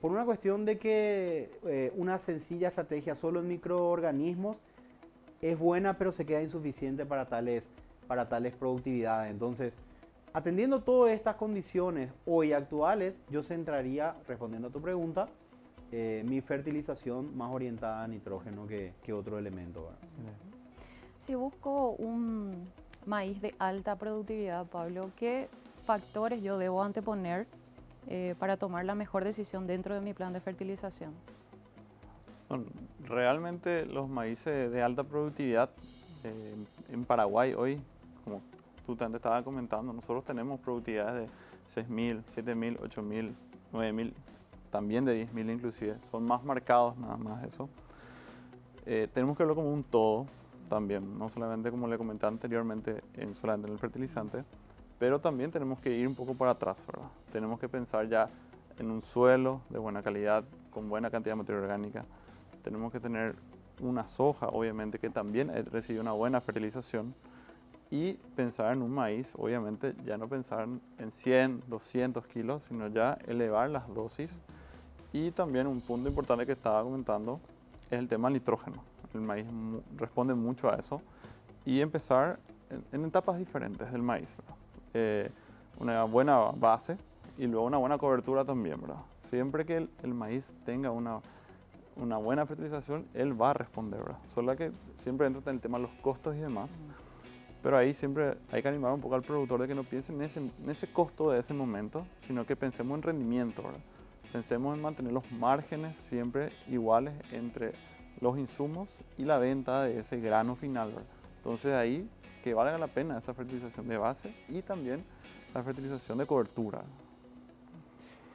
por una cuestión de que una sencilla estrategia solo en microorganismos es buena, pero se queda insuficiente para tales productividades. Entonces, atendiendo todas estas condiciones hoy actuales, yo centraría, respondiendo a tu pregunta, mi fertilización más orientada a nitrógeno que otro elemento, ¿verdad? Si busco un maíz de alta productividad, Pablo, ¿qué factores yo debo anteponer para tomar la mejor decisión dentro de mi plan de fertilización? Bueno, realmente los maíces de alta productividad en Paraguay hoy, como justamente estaba comentando, nosotros tenemos productividades de 6.000, 7.000, 8.000, 9.000, también de 10.000 inclusive, son más marcados nada más eso. Tenemos que verlo como un todo también, no solamente como le comenté anteriormente, solamente en el fertilizante, pero también tenemos que ir un poco para atrás, ¿verdad? Tenemos que pensar ya en un suelo de buena calidad, con buena cantidad de materia orgánica. Tenemos que tener una soja, obviamente, que también recibe una buena fertilización. Y pensar en un maíz, obviamente, ya no pensar en 100, 200 kilos, sino ya elevar las dosis. Y también un punto importante que estaba comentando es el tema del nitrógeno. El maíz responde mucho a eso. Y empezar en etapas diferentes del maíz, ¿verdad? Una buena base y luego una buena cobertura también, ¿verdad? Siempre que el maíz tenga una buena fertilización, él va a responder, ¿verdad? Solo que siempre entra en el tema de los costos y demás. Pero ahí siempre hay que animar un poco al productor de que no piense en ese costo de ese momento, sino que pensemos en rendimiento, ¿verdad? Pensemos en mantener los márgenes siempre iguales entre los insumos y la venta de ese grano final, ¿verdad? Entonces ahí que valga la pena esa fertilización de base y también la fertilización de cobertura.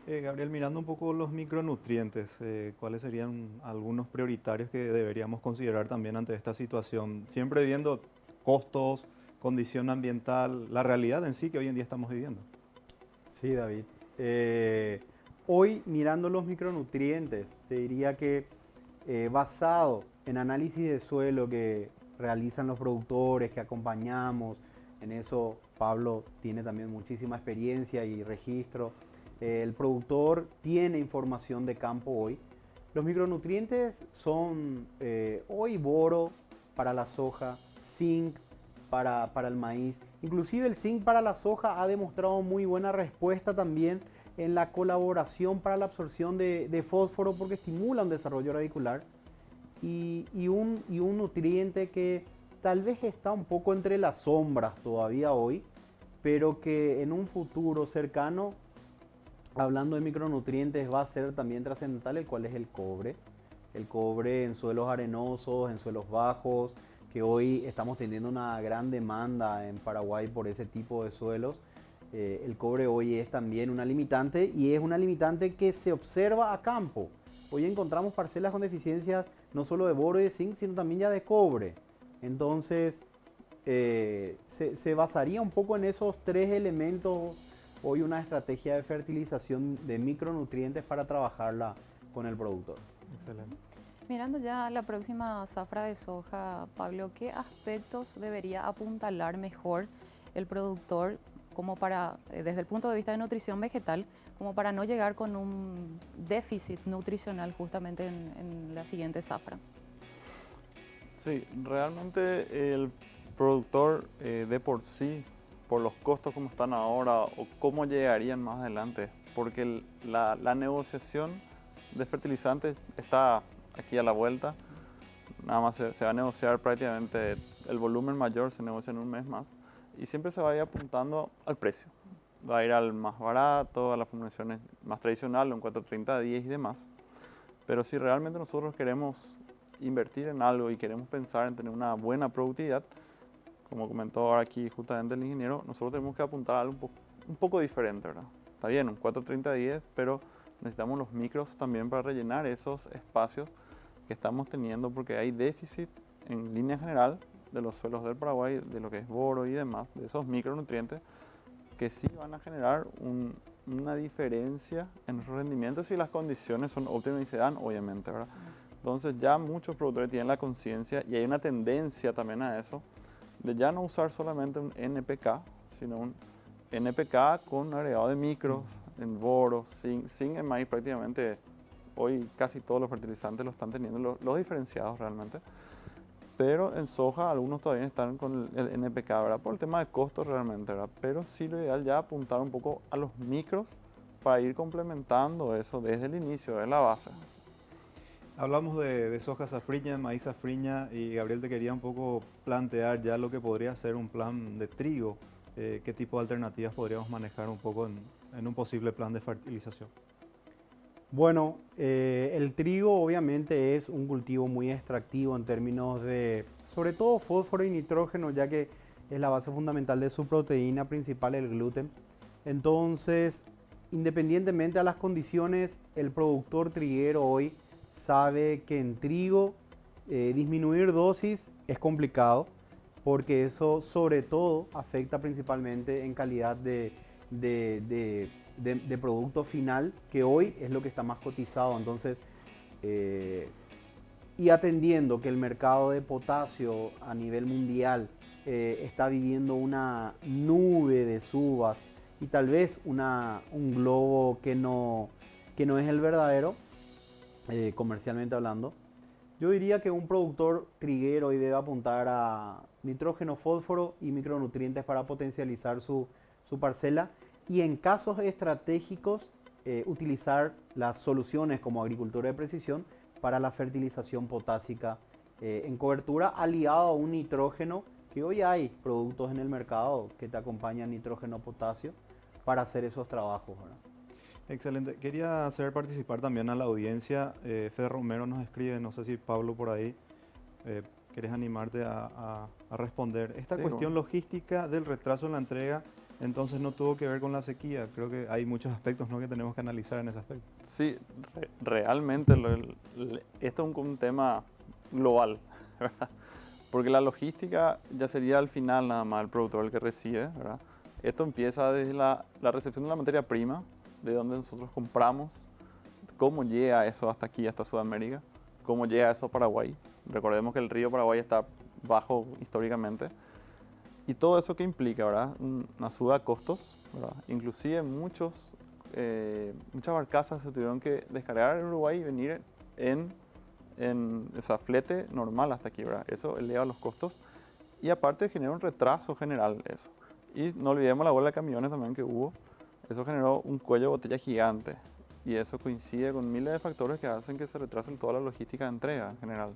Gabriel, mirando un poco los micronutrientes, ¿cuáles serían algunos prioritarios que deberíamos considerar también ante esta situación? Siempre viendo costos, condición ambiental, la realidad en sí que hoy en día estamos viviendo. Sí, David. Hoy, mirando los micronutrientes, te diría que basado en análisis de suelo que realizan los productores, que acompañamos, en eso Pablo tiene también muchísima experiencia y registro. El productor tiene información de campo hoy. Los micronutrientes son hoy boro para la soja, zinc para el maíz. Inclusive el zinc para la soja ha demostrado muy buena respuesta también en la colaboración para la absorción de fósforo porque estimula un desarrollo radicular y un nutriente que tal vez está un poco entre las sombras todavía hoy, pero que en un futuro cercano, hablando de micronutrientes, va a ser también trascendental, el cual es el cobre. El cobre en suelos arenosos, en suelos bajos, que hoy estamos teniendo una gran demanda en Paraguay por ese tipo de suelos. El cobre hoy es también una limitante y es una limitante que se observa a campo. Hoy encontramos parcelas con deficiencias no solo de boro y de zinc, sino también ya de cobre. Entonces, se basaría un poco en esos tres elementos hoy una estrategia de fertilización de micronutrientes para trabajarla con el productor. Excelente. Mirando ya la próxima zafra de soja, Pablo, ¿qué aspectos debería apuntalar mejor el productor como para, desde el punto de vista de nutrición vegetal, como para no llegar con un déficit nutricional justamente en la siguiente zafra? Sí, realmente el productor de por sí, por los costos como están ahora o cómo llegarían más adelante, porque la negociación de fertilizantes está aquí a la vuelta, nada más se va a negociar prácticamente el volumen mayor, se negocia en un mes más y siempre se va a ir apuntando al precio. Va a ir al más barato, a las formulaciones más tradicionales, un 430-10 y demás. Pero si realmente nosotros queremos invertir en algo y queremos pensar en tener una buena productividad, como comentó ahora aquí justamente el ingeniero, nosotros tenemos que apuntar a algo un poco diferente, ¿verdad? Está bien, un 430-10, pero necesitamos los micros también para rellenar esos espacios que estamos teniendo porque hay déficit en línea general de los suelos del Paraguay, de lo que es boro y demás, de esos micronutrientes que sí van a generar una diferencia en los rendimientos si las condiciones son óptimas y se dan, obviamente, ¿verdad? Entonces ya muchos productores tienen la conciencia y hay una tendencia también a eso, de ya no usar solamente un NPK, sino un NPK con agregado de micros, en boro, zinc en maíz prácticamente. Hoy casi todos los fertilizantes lo están teniendo, los diferenciados realmente. Pero en soja algunos todavía están con el NPK, ¿verdad? Por el tema de costos realmente, ¿verdad? Pero sí lo ideal ya apuntar un poco a los micros para ir complementando eso desde el inicio, de la base. Hablamos de soja safriña, maíz safriña y Gabriel te quería un poco plantear ya lo que podría ser un plan de trigo. ¿Qué tipo de alternativas podríamos manejar un poco en un posible plan de fertilización? Bueno, el trigo obviamente es un cultivo muy extractivo en términos de, sobre todo, fósforo y nitrógeno, ya que es la base fundamental de su proteína principal, el gluten. Entonces, independientemente de las condiciones, el productor triguero hoy sabe que en trigo disminuir dosis es complicado, porque eso sobre todo afecta principalmente en calidad de producto final, que hoy es lo que está más cotizado. Entonces, y atendiendo que el mercado de potasio a nivel mundial está viviendo una nube de subas y tal vez un globo que no es el verdadero, comercialmente hablando, yo diría que un productor triguero hoy debe apuntar a nitrógeno, fósforo y micronutrientes para potencializar su parcela, y en casos estratégicos utilizar las soluciones como agricultura de precisión para la fertilización potásica en cobertura, aliado a un nitrógeno, que hoy hay productos en el mercado que te acompañan nitrógeno, potasio, para hacer esos trabajos, ¿verdad? Excelente. Quería hacer participar también a la audiencia. Fede Romero nos escribe, no sé si Pablo por ahí, ¿querés animarte a responder? Esta cuestión logística del retraso en la entrega, entonces no tuvo que ver con la sequía. Creo que hay muchos aspectos, ¿no?, que tenemos que analizar en ese aspecto. Sí, realmente esto es un tema global, ¿verdad? Porque la logística ya sería al final nada más el productor el que recibe, ¿verdad? Esto empieza desde la recepción de la materia prima, de donde nosotros compramos, cómo llega eso hasta aquí, hasta Sudamérica, cómo llega eso a Paraguay. Recordemos que el río Paraguay está bajo históricamente. Y todo eso que implica, ¿verdad? Una suba de costos, ¿verdad? Inclusive muchas barcazas se tuvieron que descargar en Uruguay y venir en flete normal hasta aquí, ¿verdad? Eso eleva los costos y aparte genera un retraso general eso. Y no olvidemos la huelga de camiones también que hubo. Eso generó un cuello de botella gigante y eso coincide con miles de factores que hacen que se retrasen toda la logística de entrega en general.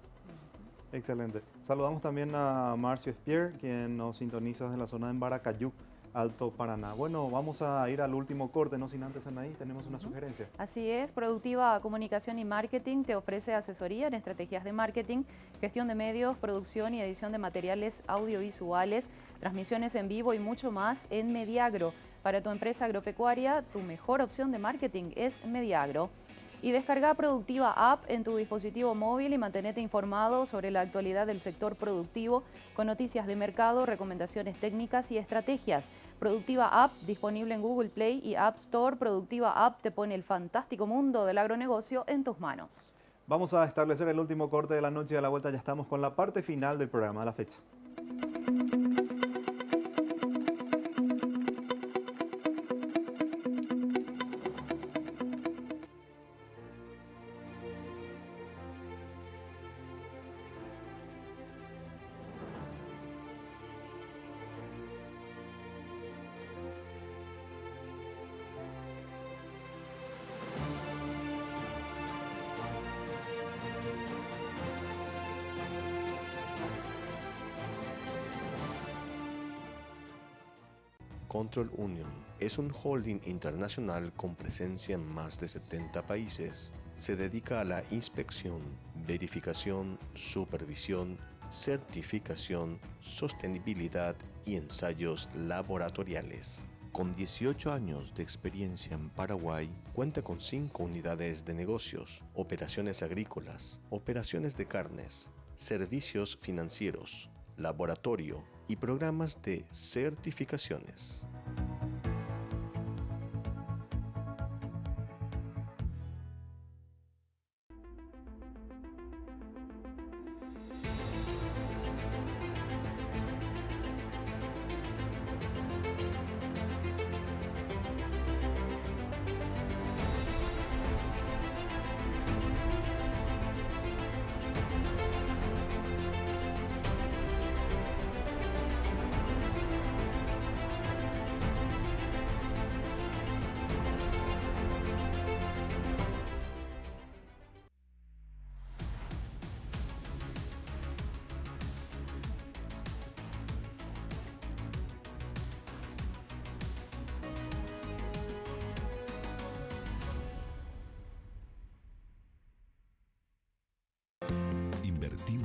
Excelente. Saludamos también a Marcio Espier, quien nos sintoniza desde la zona de Embaracayú, Alto Paraná. Bueno, vamos a ir al último corte, no sin antes, Anaí, tenemos una sugerencia. Así es, Productiva Comunicación y Marketing te ofrece asesoría en estrategias de marketing, gestión de medios, producción y edición de materiales audiovisuales, transmisiones en vivo y mucho más en Mediagro. Para tu empresa agropecuaria, tu mejor opción de marketing es Mediagro. Y descarga Productiva App en tu dispositivo móvil y mantenete informado sobre la actualidad del sector productivo con noticias de mercado, recomendaciones técnicas y estrategias. Productiva App disponible en Google Play y App Store. Productiva App te pone el fantástico mundo del agronegocio en tus manos. Vamos a establecer el último corte de la noche y a la vuelta ya estamos con la parte final del programa de la fecha. Control Union es un holding internacional con presencia en más de 70 países. Se dedica a la inspección, verificación, supervisión, certificación, sostenibilidad y ensayos laboratoriales. Con 18 años de experiencia en Paraguay, cuenta con 5 unidades de negocios, operaciones agrícolas, operaciones de carnes, servicios financieros, laboratorio y programas de certificaciones.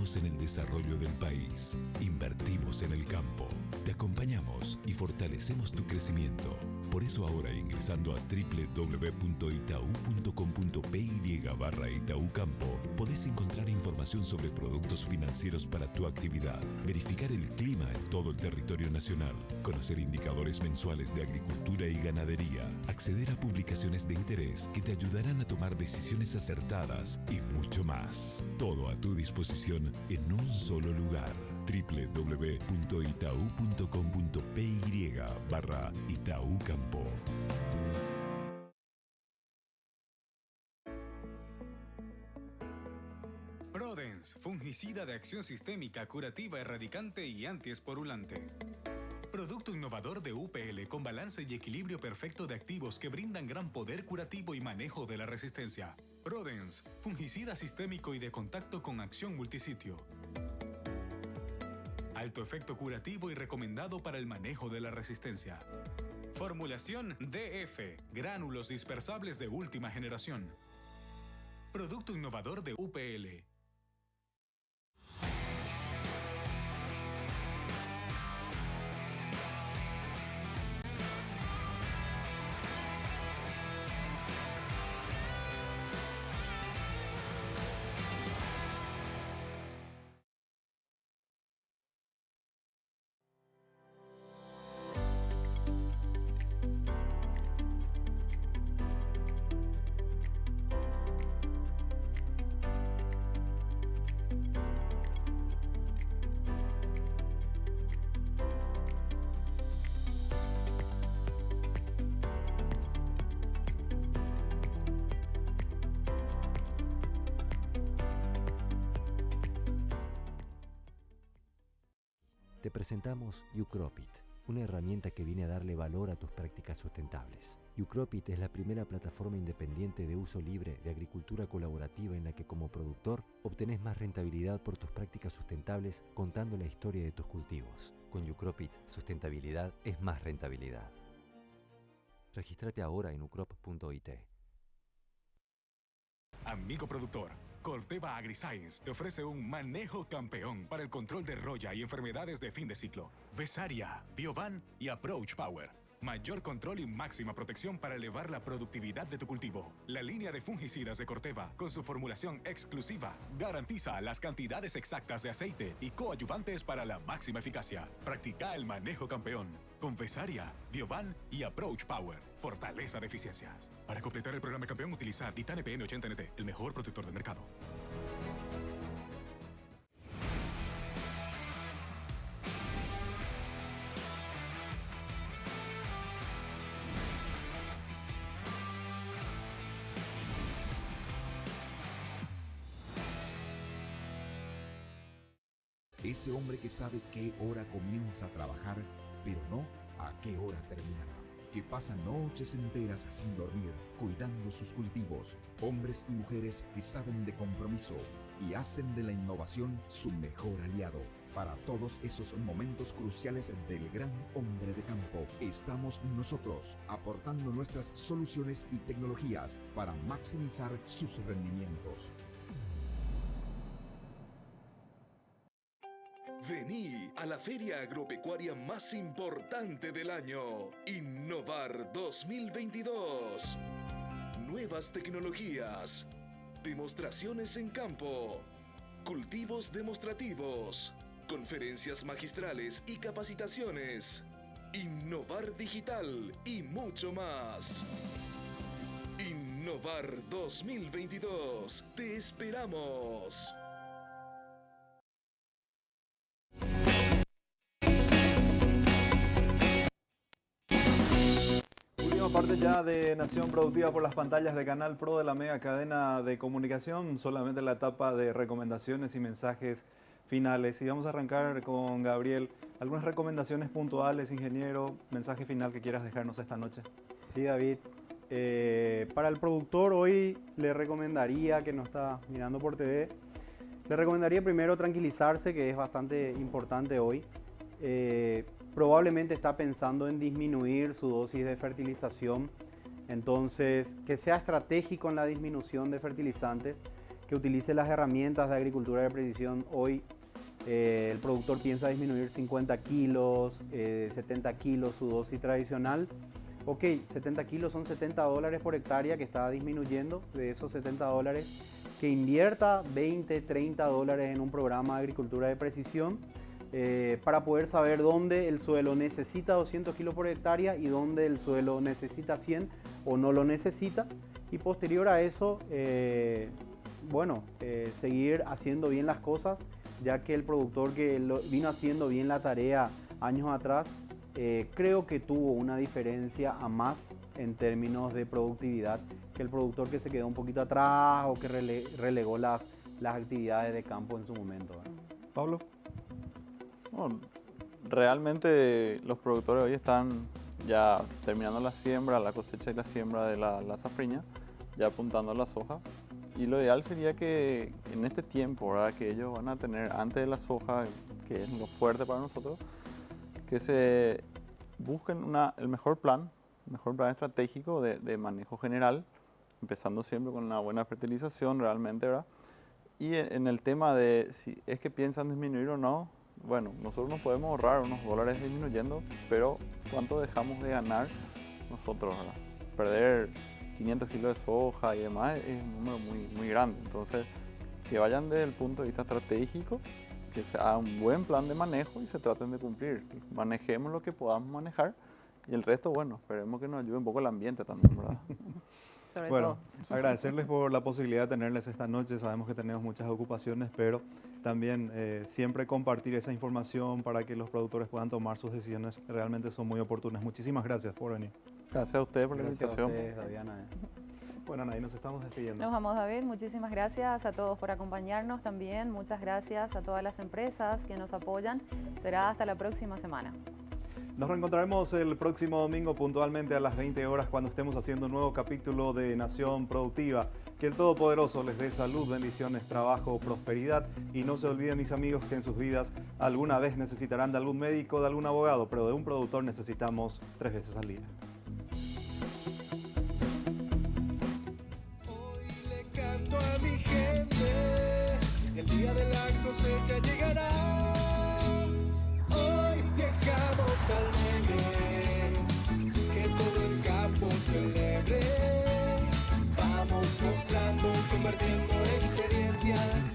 Creemos en el desarrollo del país. Invertimos en el campo. Te acompañamos y fortalecemos tu crecimiento. Por eso ahora, ingresando a www.itau.com.py/Itaú Campo, podés encontrar información sobre productos financieros para tu actividad, verificar el clima en todo el territorio nacional, conocer indicadores mensuales de agricultura y ganadería, acceder a publicaciones de interés que te ayudarán a tomar decisiones acertadas y mucho más. Todo a tu disposición en un solo lugar. www.itau.com.py/Itaú Campo. Prodens, fungicida de acción sistémica, curativa, erradicante y antiesporulante. Producto innovador de UPL con balance y equilibrio perfecto de activos que brindan gran poder curativo y manejo de la resistencia. Prodens, fungicida sistémico y de contacto con acción multisitio. Alto efecto curativo y recomendado para el manejo de la resistencia. Formulación DF, gránulos dispersables de última generación. Producto innovador de UPL. Te presentamos Ucropit, una herramienta que viene a darle valor a tus prácticas sustentables. Ucropit es la primera plataforma independiente de uso libre de agricultura colaborativa en la que como productor obtenés más rentabilidad por tus prácticas sustentables contando la historia de tus cultivos. Con Ucropit, sustentabilidad es más rentabilidad. Regístrate ahora en ucrop.it. Amigo productor, Corteva AgriScience te ofrece un manejo campeón para el control de roya y enfermedades de fin de ciclo. Vesaria, Biovan y Approach Power. Mayor control y máxima protección para elevar la productividad de tu cultivo. La línea de fungicidas de Corteva, con su formulación exclusiva, garantiza las cantidades exactas de aceite y coadyuvantes para la máxima eficacia. Practica el manejo campeón con Vesaria, Biovan y Approach Power. Fortaleza de eficiencias. Para completar el programa campeón, utiliza Ditane PN80NT, el mejor protector del mercado. Ese hombre que sabe qué hora comienza a trabajar, pero no a qué hora terminará. Que pasa noches enteras sin dormir, cuidando sus cultivos. Hombres y mujeres que saben de compromiso y hacen de la innovación su mejor aliado. Para todos esos momentos cruciales del gran hombre de campo, estamos nosotros, aportando nuestras soluciones y tecnologías para maximizar sus rendimientos. Vení a la feria agropecuaria más importante del año, Innovar 2022. Nuevas tecnologías, demostraciones en campo, cultivos demostrativos, conferencias magistrales y capacitaciones, Innovar digital y mucho más. Innovar 2022. Te esperamos. Parte ya de Nación Productiva por las pantallas de Canal Pro de la mega cadena de comunicación, solamente la etapa de recomendaciones y mensajes finales. Y vamos a arrancar con Gabriel. ¿Algunas recomendaciones puntuales, ingeniero, mensaje final que quieras dejarnos esta noche? Sí, David. Para el productor hoy le recomendaría, que no está mirando por TV, le recomendaría primero tranquilizarse, que es bastante importante hoy. Probablemente está pensando en disminuir su dosis de fertilización, entonces que sea estratégico en la disminución de fertilizantes, que utilice las herramientas de agricultura de precisión. Hoy el productor piensa disminuir 50 kilos, 70 kilos su dosis tradicional. Ok, 70 kilos son $70 por hectárea que está disminuyendo. De esos $70, que invierta 20, 30 dólares en un programa de agricultura de precisión para poder saber dónde el suelo necesita 200 kilos por hectárea y dónde el suelo necesita 100 o no lo necesita. Y posterior a eso, seguir haciendo bien las cosas, ya que el productor que vino haciendo bien la tarea años atrás, creo que tuvo una diferencia a más en términos de productividad que el productor que se quedó un poquito atrás o que relegó las actividades de campo en su momento, ¿verdad? Pablo. Bueno, realmente los productores hoy están ya terminando la siembra, la cosecha y la siembra de la safriña, ya apuntando a la soja. Y lo ideal sería que en este tiempo, ¿verdad?, que ellos van a tener antes de la soja, que es lo fuerte para nosotros, que se busquen el mejor plan estratégico de manejo general, empezando siempre con una buena fertilización realmente, ¿verdad? Y en el tema de si es que piensan disminuir o no, bueno, nosotros nos podemos ahorrar unos dólares disminuyendo, pero ¿cuánto dejamos de ganar nosotros, ¿verdad? Perder 500 kilos de soja y demás es un número muy, muy grande. Entonces, que vayan desde el punto de vista estratégico, que se haga un buen plan de manejo y se traten de cumplir. Manejemos lo que podamos manejar y el resto, bueno, esperemos que nos ayude un poco el ambiente también, ¿verdad? Bueno, agradecerles por la posibilidad de tenerles esta noche. Sabemos que tenemos muchas ocupaciones, pero también siempre compartir esa información para que los productores puedan tomar sus decisiones realmente son muy oportunas. Muchísimas gracias por venir. Gracias a ustedes por la invitación. Gracias a ustedes, Diana. Bueno, Anaí, nos estamos despidiendo. Nos vamos, David. Muchísimas gracias a todos por acompañarnos también. Muchas gracias a todas las empresas que nos apoyan. Será hasta la próxima semana. Nos reencontraremos el próximo domingo puntualmente a las 20 horas cuando estemos haciendo un nuevo capítulo de Nación Productiva. Que el Todopoderoso les dé salud, bendiciones, trabajo, prosperidad y no se olviden, mis amigos, que en sus vidas alguna vez necesitarán de algún médico, de algún abogado, pero de un productor necesitamos 3 veces al día. Hoy le canto a mi gente, el día de la cosecha llegará. Hoy viajamos alegres, que todo el campo celebre. Vamos mostrando, compartiendo experiencias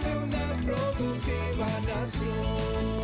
de una productiva nación.